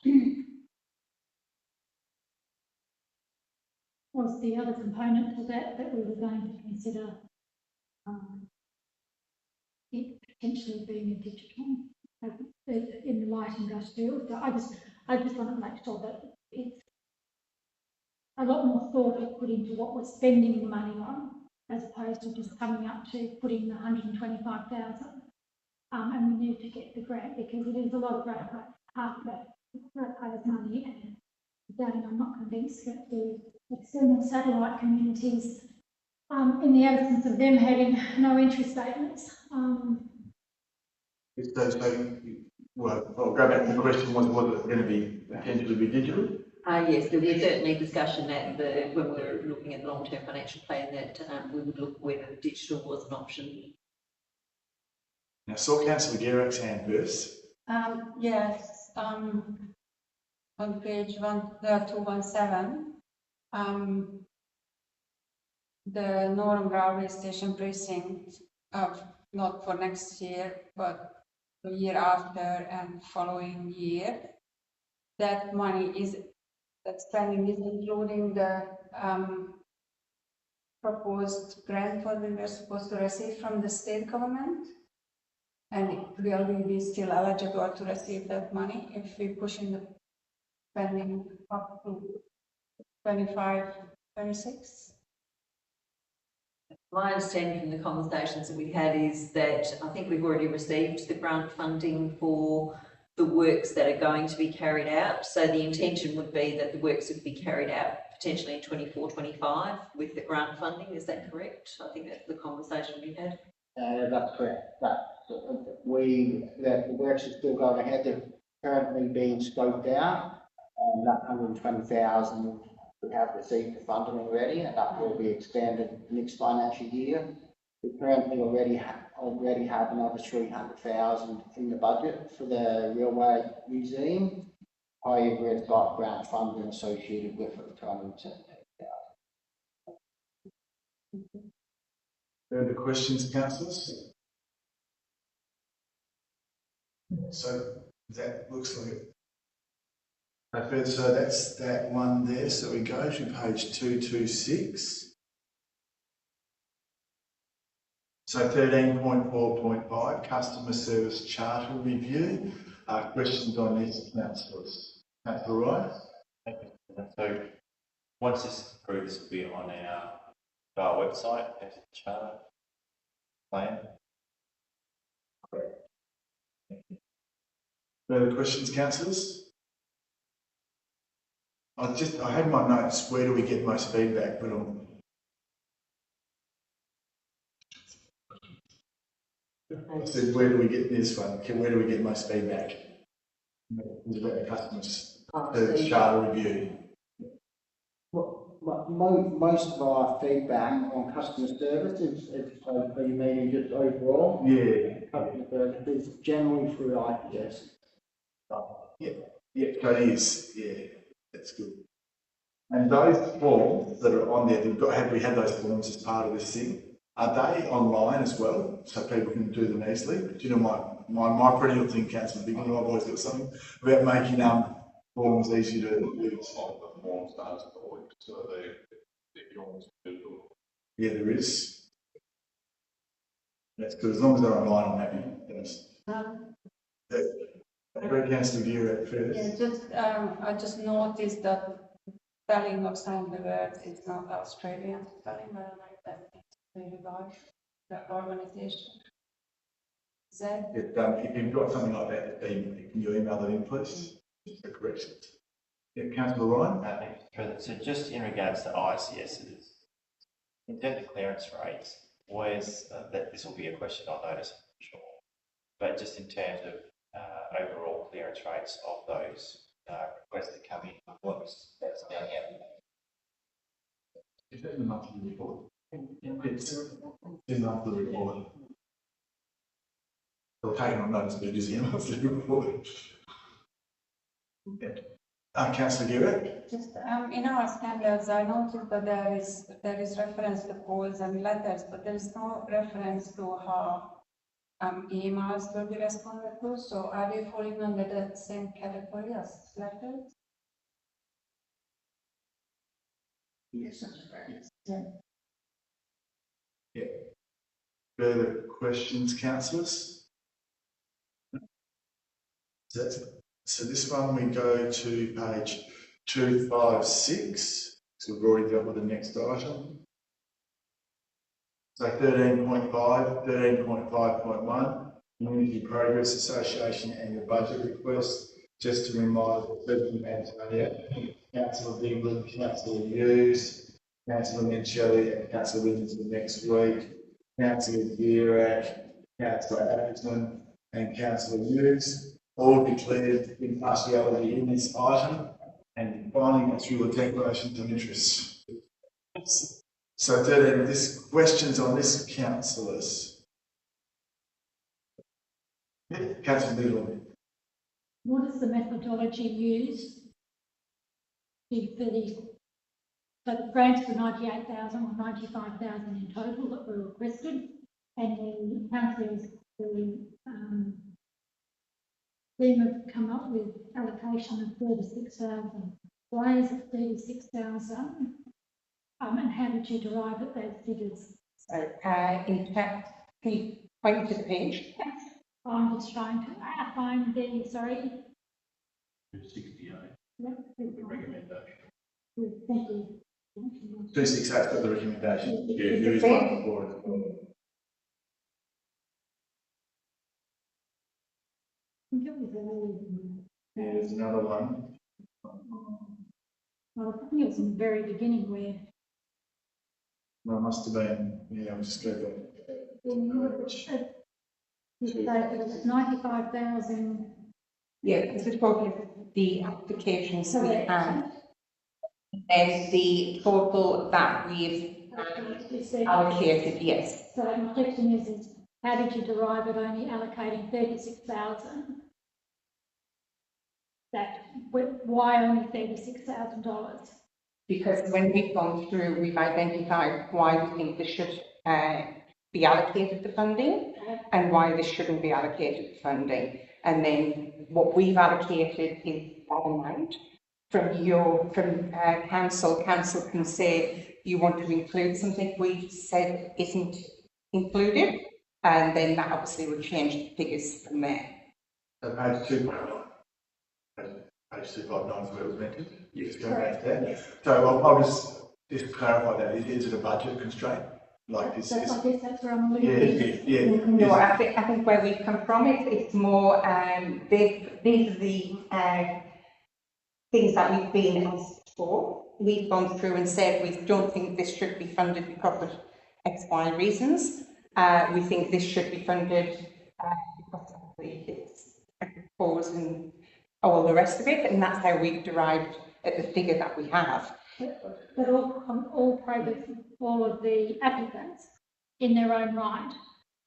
Was the other component to that we were going to consider it potentially being a digital in the light industrial? So I just want to make sure that it's a lot more thought is put into what we're spending the money on, as opposed to just coming up to putting the 125,000. And we need to get the grant because it is a lot of half of that ratepayers' money. And again, I'm not convinced that the external satellite communities in the absence of them having no interest statements. Well, I'll go back to the question, was it going to be potentially be digital? Yes, there was certainly discussion that when we were looking at the long-term financial plan that we would look whether digital was an option. Now, saw Councillor Gerak's hand first. Yes, on page 217, the Norham Railway Station precinct, not for next year, but the year after and following year, that spending is including the proposed grant funding we're supposed to receive from the state government. And will we be still eligible to receive that money if we push in the spending up to 25, 26? My understanding from the conversations that we had is that I think we've already received the grant funding for the works that are going to be carried out. So the intention would be that the works would be carried out potentially in 24, 25 with the grant funding. Is that correct? I think that's the conversation we had. That's correct. The works are still going ahead. They're currently being scoped out, and that 120,000 we have received the funding already, and that will be expanded next financial year. We currently already have another 300,000 in the budget for the Railway Museum. However, it's got grant funding associated with it, 270,000. Further questions, councillors? So that looks like it. So that's that one there. So we go to page 226. So 13.4.5, customer service charter review. Questions on this, councillors? Councillor Wright? So once this is approved, this will be on our website as a charter plan. Correct. Further questions, councillors? I had my notes, where do we get most feedback, but I said, where do we get this one? Where do we get most feedback? It's about the customers, the charter review. Most of our feedback on customer service is are you meaning just overall? Yeah. Customer service is generally through IPS. Yeah, so it is. Yeah, that's good. And those forms that are on there, have we had those forms as part of this thing? Are they online as well, so people can do them easily? Do you know my perennial thing, Councillor Bignell, I've always got something about making forms easy to use. The forms does work, so if you want to do it. Yeah, there is. That's good. As long as they're online, I'm happy. Yes. Councillor Gerak first. Yeah, I just noticed that spelling of some of the words is not Australian spelling, but I like that it's really by the organisation. If you've got something like that, can you email that in, please? Just for corrections. Yeah, Councillor Ryan? Thank you, President. So just in regards to ICSs, in terms of clearance rates, always that this will be a question I'll notice, I'm sure. But just in terms of overall clearance rates of those requests that come in, what's that's down here? Is that in the monthly report? It's in the monthly report. They'll take it on notice, but it is in the monthly report. Councillor Gerak? Just in our standards, I noticed that there is reference to calls and letters, but there is no reference to how emails will be responded to. So are they falling under the same category as letters? Yes, that's correct. Yeah. Further questions, councillors? So this one we go to page 256. So we've already dealt with the next item. So 13.5, 13.5.1, Community Progress Association annual budget request. Just to remind President Antonia, Councillor England, Councillor Hughes, Councillor Michele and Councillor Williamson next week, Councillor Dirac, Councillor Atherton and Councillor Hughes, all declared impartiality in this item. And finally, it's through the declarations of interest. So 13, this questions on this, councillors. Councillor Bigelow. What is the methodology used for these? So the grants were 98,000 or 95,000 in total that were requested, and the councillors team have come up with allocation of 36,000. Why is it 36,000? And how did you derive at those figures? So, in fact, can you point to the page? I'm just trying to find the, sorry. 268. Yep. The recommendation. Thank you. 268's got the recommendation. Yeah, There is one for it as well. I think it was There's another one. well, I think it was in the very beginning where. Well, it must have been, yeah, I'll just go back. It was 95,000. Yeah, this is probably the applications we have. And the total that we've allocated, yes. So my question is how did you derive it only allocating 36,000? Why only $36,000? Because when we've gone through, we've identified why we think this should be allocated the funding and why this shouldn't be allocated the funding. And then what we've allocated is that amount. From council can say you want to include something we've said isn't included, and then that obviously would change the figures from there. So page 259. Page 259 is where it was mentioned. You just go back there. Yes. So I'll just clarify that. Is it a budget constraint? Like this? I guess that's where I'm alluding. Yeah. No, I think where we've come from it's more these are the things that we've been asked for. We've gone through and said we don't think this should be funded because of X, Y reasons. We think this should be funded because of it's proposed and all the rest of it, and that's how we've derived at the figure that we have. But all of the applicants in their own right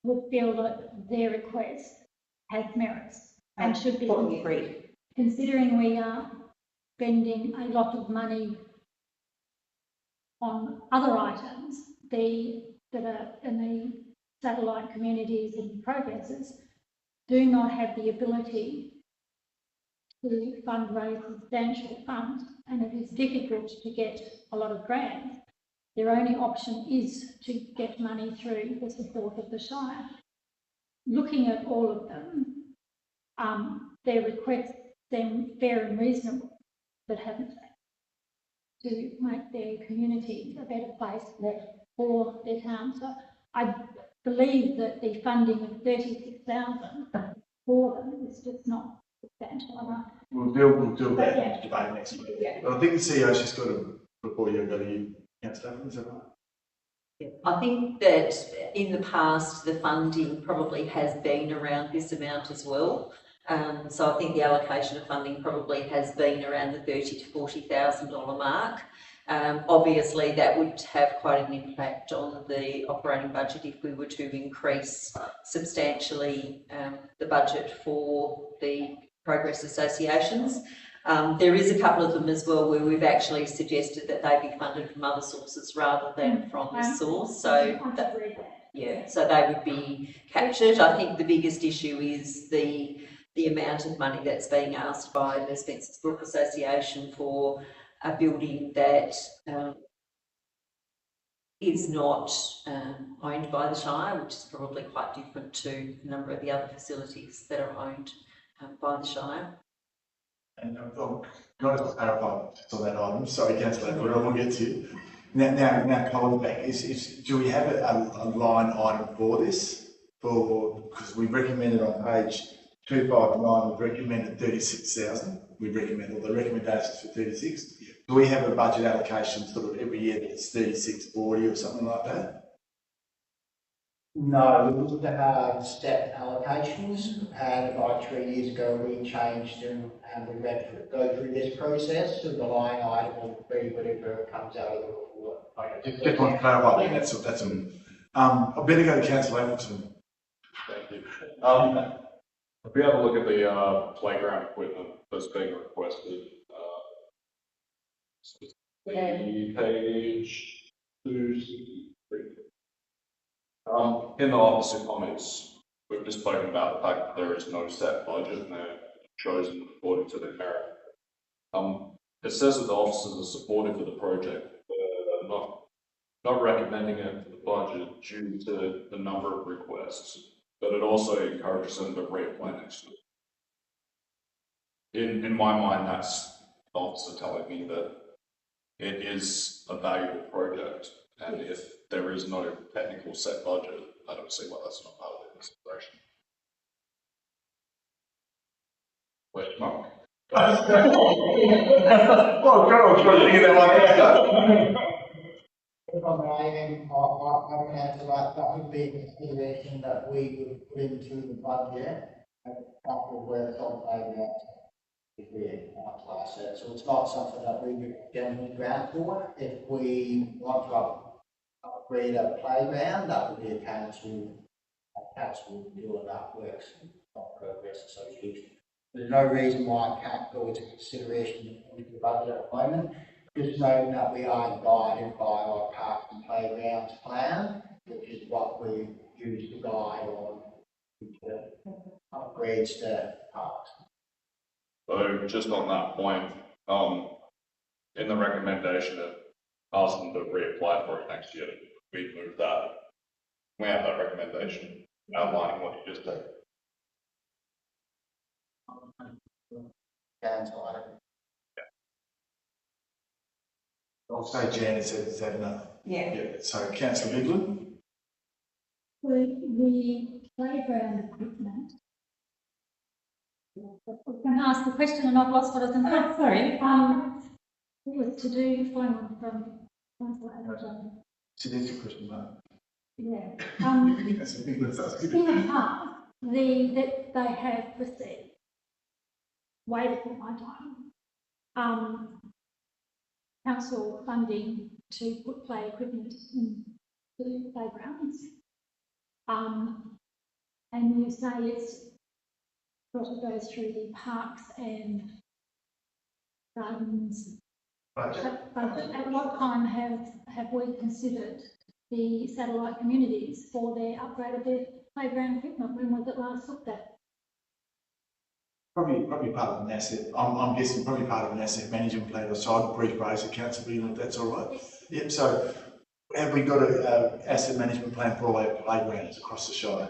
would feel that their request has merits and should be totally agree. Considering we are spending a lot of money on other items that are in the satellite communities and progresses do not have the ability to fundraise substantial funds, and it is difficult to get a lot of grants. Their only option is to get money through the support of the Shire. Looking at all of them, their requests seem fair and reasonable, but haven't they, to make their community a better place for their town. So I believe that the funding of 36,000 for them is just not substantial enough. We'll do that debate next week. Yeah. But I think the CEO's just got to, before you go to you, Councillor, is that right? Yeah. I think that in the past, the funding probably has been around this amount as well. So I think the allocation of funding probably has been around the $30,000 to $40,000 mark. Obviously, that would have quite an impact on the operating budget if we were to increase substantially the budget for the progress associations. There is a couple of them as well where we've actually suggested that they be funded from other sources rather than from this source. So so they would be captured. I think the biggest issue is the amount of money that's being asked by the Spencer's Brook Association for a building that is not owned by the Shire, which is probably quite different to a number of the other facilities that are owned by the Shire. And I've got to clarify on that item. Sorry, Councillor, but I will get to you. Now, Colin's back. Do we have a line item for this? Because we recommended on page 259, we've recommended 36,000. We recommend all the recommendations for 36. Yeah. do we have a budget allocation sort of every year that's 36/40 or something like that? No, we used to have step allocations, and about 3 years ago, we changed them, and we go through this process, so the line item will be whatever comes out of the report. Just want to clarify, that's I better go to Councillor Atkinson. Thank you. If we have a look at the playground equipment that's being requested, page 263. In the officer comments, we've just spoken about the fact that there is no set budget and they're chosen according to their merit. It says that the officers are supportive of the project, but not recommending it for the budget due to the number of requests, but it also encourages them to reapply next year. In my mind, that's the officer telling me that it is a valuable project, and if there is no technical set budget, I don't see why that's not part of the consideration. Question mark? Well, Carol's trying to figure that one out. If I may, I can answer that. That would be a consideration that we would put into the budget and capital works on playground if we class it. So it's not something that we would generally grant for. If we want to upgrade a playground, that would be a council deal with that works, not Progress Association. There's no reason why it can't go into consideration into the budget at the moment. Just knowing that we are guided by our parks and playgrounds plan, which is what we use to guide on upgrades to parks. So just on that point, in the recommendation of asking them to reapply for it next year, we move that. We have that recommendation outlining what you just said. I'll say Jan, is that enough? Yeah. Yeah, so Councillor Bigland? The playground equipment. I was going to ask the question and I've lost what I was going to ask, sorry. It was to do, following on from Councillor Atkinson. So there's your question, Mark. Yeah. That's a big list, that's In good. the past, that they have received, waited for my time, council funding to put play equipment into playgrounds. And you say it's got to go through the parks and gardens. But at what time have we considered the satellite communities for their upgrade of their playground equipment? When was it last looked at? Probably part of an asset, I'm guessing probably part of an asset management plan, so I'd rephrase it, Councillor Bigland, if that's all right. Yes. Yep, so have we got an asset management plan for all our playgrounds across the Shire?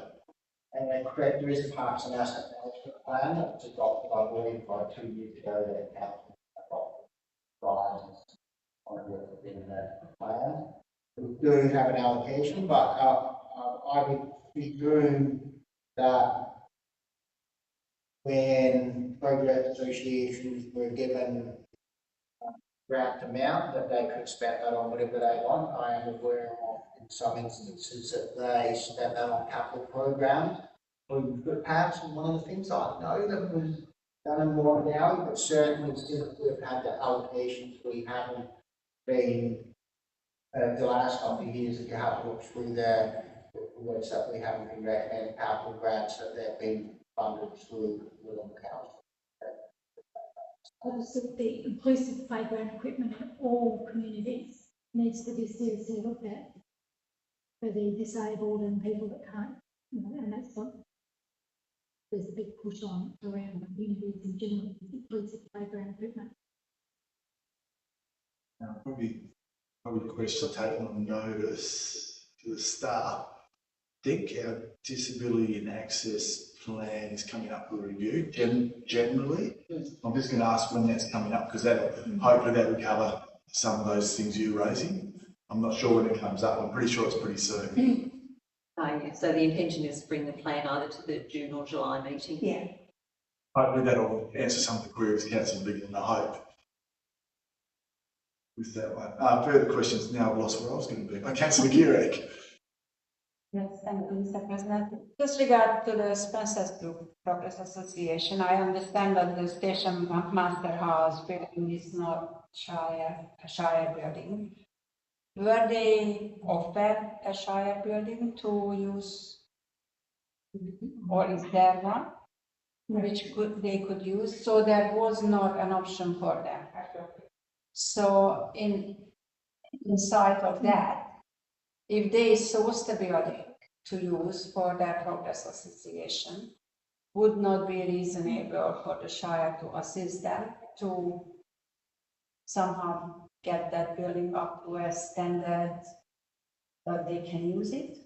And correct, there is a parks and asset management plan that was adopted, I believe, by 2 years ago that council adopted in the plan. We do have an allocation, but I would presume that when progress associations were given grant amount, that they could spend that on whatever they want. I am aware of in some instances that they spend that on capital programs. But perhaps one of the things I know that was done in more now, but certainly since we've had the allocations, we haven't been the last couple of years, if you have to look through the words that we haven't been recommending capital grants that they've been funded through William Council. Obviously, the inclusive playground equipment in all communities needs to be seriously looked at for the disabled and people that can't, and that's what there's a big push on around communities in general, inclusive playground equipment. Probably the question taken on notice to the staff. I think our disability and access plan is coming up for review generally. I'm just going to ask when that's coming up because hopefully that will cover some of those things you're raising. I'm not sure when it comes up. I'm pretty sure it's pretty soon. Yeah. So the intention is to bring the plan either to the June or July meeting. Yeah. Hopefully that'll answer some of the queries Councillor Bigland, I hope. with that one. Further questions now, I've lost where I was going to be. Councillor Gierek. Yes, thank you, Mr. President. With regard to the Spencer's Group Progress Association, I understand that the station master house building is not a Shire building. Were they offered a Shire building to use, or is there one which they could use? So that was not an option for them. So in sight of that, if they source the building to use for their Progress Association, would not be reasonable for the Shire to assist them to somehow get that building up to a standard that they can use it?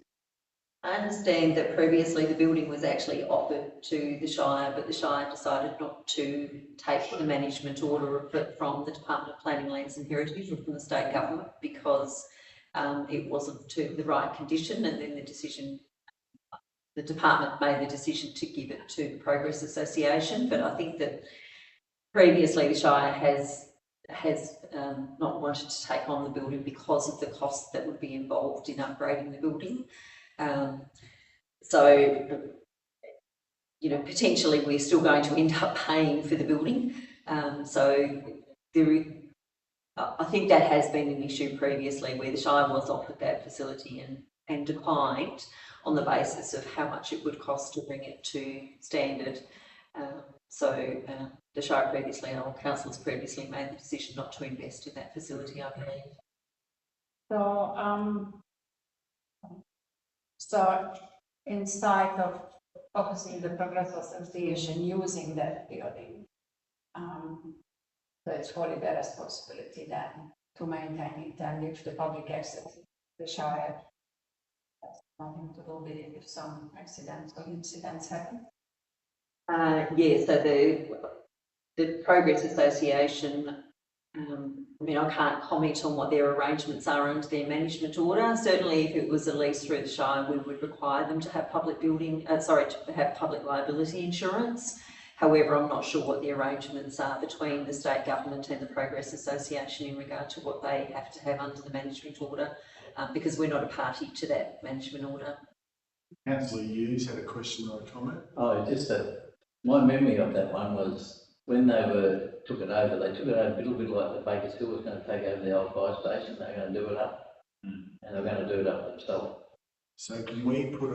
I understand that previously the building was actually offered to the Shire, but the Shire decided not to take the management order of it from the Department of Planning, Lands and Heritage or from the state government because it wasn't to the right condition, and then the department made the decision to give it to the Progress Association. But I think that previously the Shire has not wanted to take on the building because of the costs that would be involved in upgrading the building. So, you know, potentially we're still going to end up paying for the building. So I think that has been an issue previously where the Shire was offered that facility and declined on the basis of how much it would cost to bring it to standard. So the Shire previously, or councillors previously made the decision not to invest in that facility, I believe. So in sight of obviously the Progress Association using that building, so it's fully their responsibility then to maintain it, and if the public access the Shire has nothing to do with it if some accidents or incidents happen. Yeah, so the Progress Association, I mean, I can't comment on what their arrangements are under their management order. Certainly, if it was a lease through the Shire, we would require them to have to have public liability insurance. However, I'm not sure what the arrangements are between the state government and the Progress Association in regard to what they have to have under the management order, because we're not a party to that management order. Councillor Hughes had a question or a comment. Oh, just my memory of that one was when they took it over, they took it over a little bit like the Baker Hill was going to take over the old fire station. They're going to do it up, and they're going to do it up themselves. So can we put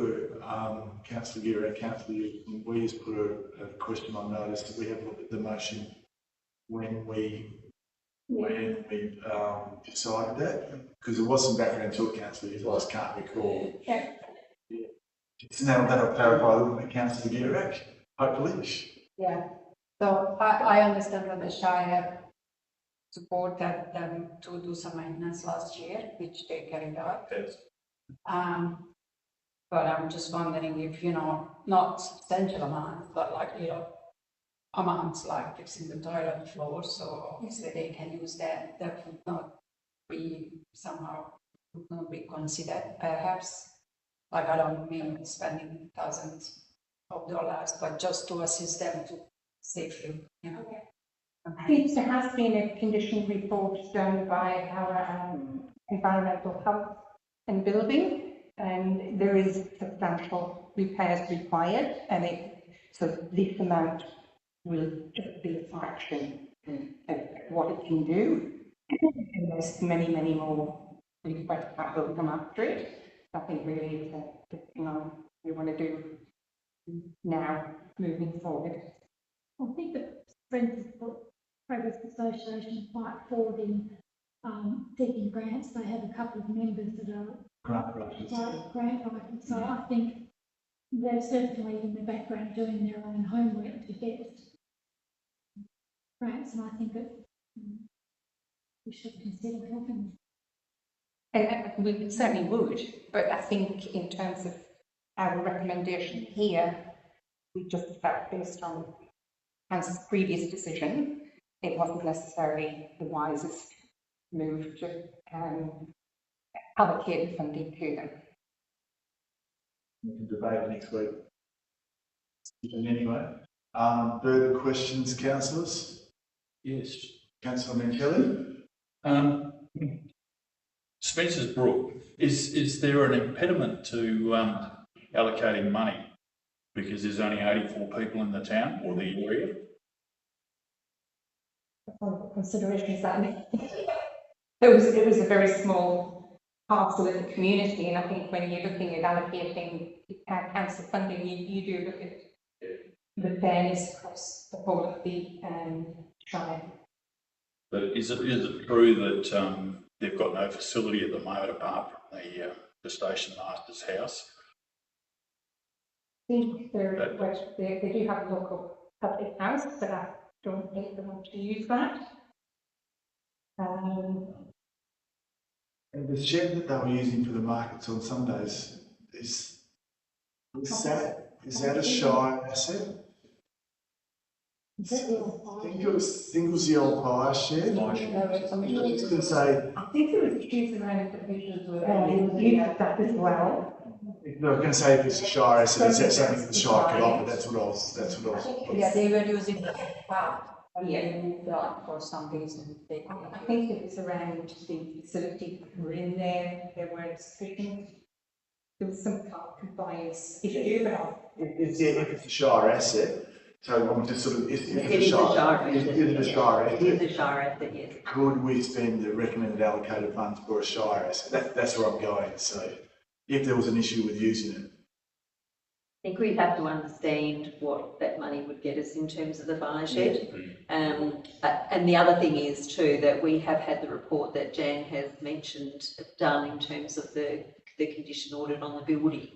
Councillor Gierek, Councillor Hughes, can we just put a question on notice that we have a look at the motion when we decided that? Because there was some background to it, Councillor Hughes, I just can't recall. Yeah. So now that'll clarify a little bit, Councillor Gierek, hopefully. Yeah, so I understand that the Shire supported them to do some maintenance last year, which they carried out. Yes. But I'm just wondering if, not substantial amounts, but like, amounts like fixing the toilet floor, so obviously they can use that would not be considered, perhaps. Like, I don't mean spending thousands of dollars, but just to assist them to safely, Since there has been a condition report done by our environmental health and building, and there is substantial repairs required, and so this amount will just be a fraction of what it can do. And there's many, many more requests that will come after it. I think really it's we want to do now moving forward. I think the Friends of Progress Association are quite forward in seeking grants. They have a couple of members that are Grant writers. Grant writers. So I think they're certainly in the background doing their own homework to get grants, and I think that we should consider helping them. And we certainly would, but I think in terms of our recommendation here, we just felt based on Council's previous decision, it wasn't necessarily the wisest move to allocate funding to them. We can debate next week. Anyway, further questions, councillors? Yes. Councillor Mantelli? Spencer's Brook, is there an impediment to allocating money because there's only 84 people in the town or the area? Consideration is that it was a very small parcel of the community, and I think when you're looking at allocating council funding, you do look at the fairness across the whole of the shire. But is it true that they've got no facility at the moment apart from the station master's house? I think they do have a local public house, but I don't think they want to use that. And the shed that they were using for the markets on Sundays, is that a Shire asset? I think it was the old fire shed. I was going to say, I think it was used around the pictures were used that as well. no, I was going to say if it's a Shire asset, is that something that the Shire could offer? That's what I was. Yeah, they were using the park. For some reason. I think it was around the facilities that were in there. There were restrictions. There was some compliance issue. If it's a Shire asset, so I'm just sort of, if It is a Shire Is it a Shire asset? It is a Shire asset, yes. Could we spend the recommended allocated funds for a Shire asset? That's where I'm going. So if there was an issue with using it. I think we'd have to understand what that money would get us in terms of the fire shed. And the other thing is too, that we have had the report that Jan has mentioned done in terms of the condition audit on the building.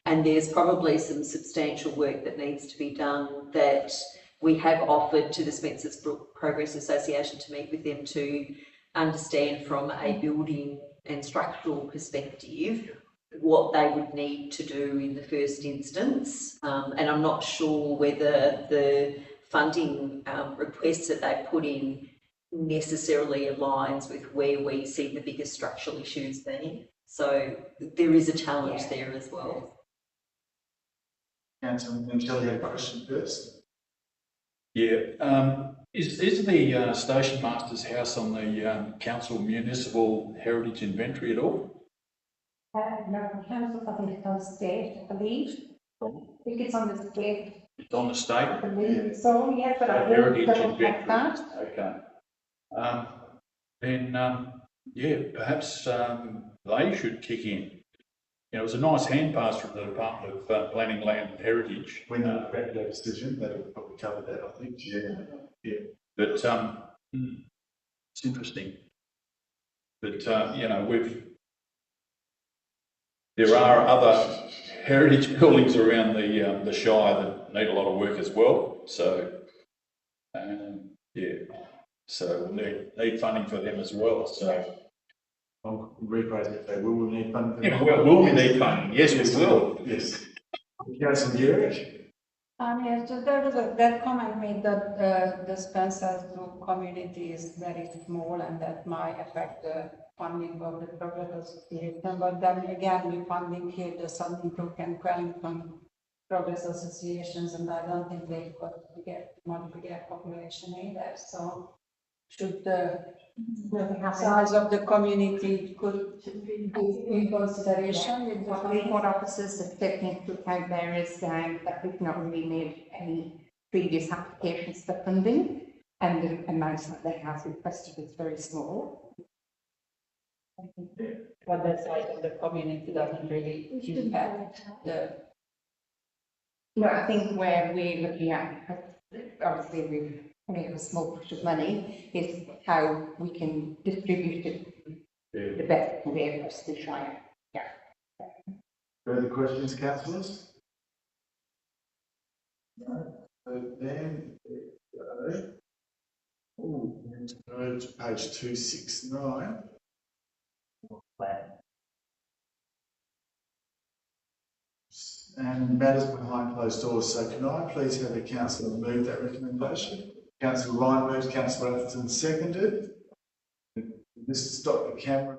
And there's probably some substantial work that needs to be done that we have offered to the Spencer's Brook Progress Association to meet with them to understand from a building and structural perspective what they would need to do in the first instance. And I'm not sure whether the funding requests that they put in necessarily aligns with where we see the biggest structural issues being. So there is a challenge there as well. Councillor Shelley had a question first. Yeah. Is the station master's house on the council municipal heritage inventory at all? No, council, I think it's on state, I believe. I think it's on the state. It's on the state? I believe so, yeah, but I heritage will double check inventory. that. Okay. Then, yeah, perhaps they should kick in. You know, it was a nice hand pass from the Department of Planning, Land and Heritage. When they read that decision, they would probably cover that, I think. Yeah. But it's interesting. But you know, there are other heritage buildings around the Shire that need a lot of work as well. So, yeah, so we'll need funding for them as well. So, I'll rephrase it. Say, will we need funding? Yeah, will we need funding? Yes, we will. Yes. Councillor Gurich? Yes, so there was that comment made that the Spencer's Brook community is very small and that might affect the funding of the Progress Association. But then again, we funding here the Southern Brook and Wellington Progress Associations, and I don't think they've got much bigger population either. So should the size of the community could be in consideration with the What officers have taken into account there is that we've not really made any previous applications for funding, and the amount that they have requested is very small. But the size of the community doesn't really impact the. No, I think where we're looking at, obviously we've only have a small pot of money, is how we can distribute it the best way across the Shire. Yeah. Further questions, councillors? No. So then, go to page 269. And matters behind closed doors. So can I please have a councillor move that recommendation? Councillor Ryan moves, Councillor Atherton seconded. This is stop the camera.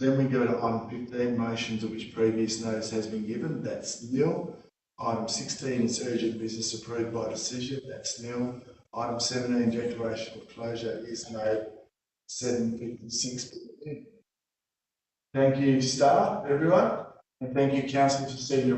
Then we go to item 15, motions of which previous notice has been given, that's nil. Item 16 is urgent business approved by decision, that's nil. Item 17, declaration of closure is made 7:56 p.m. Thank you, staff, everyone, and thank you, council, for setting your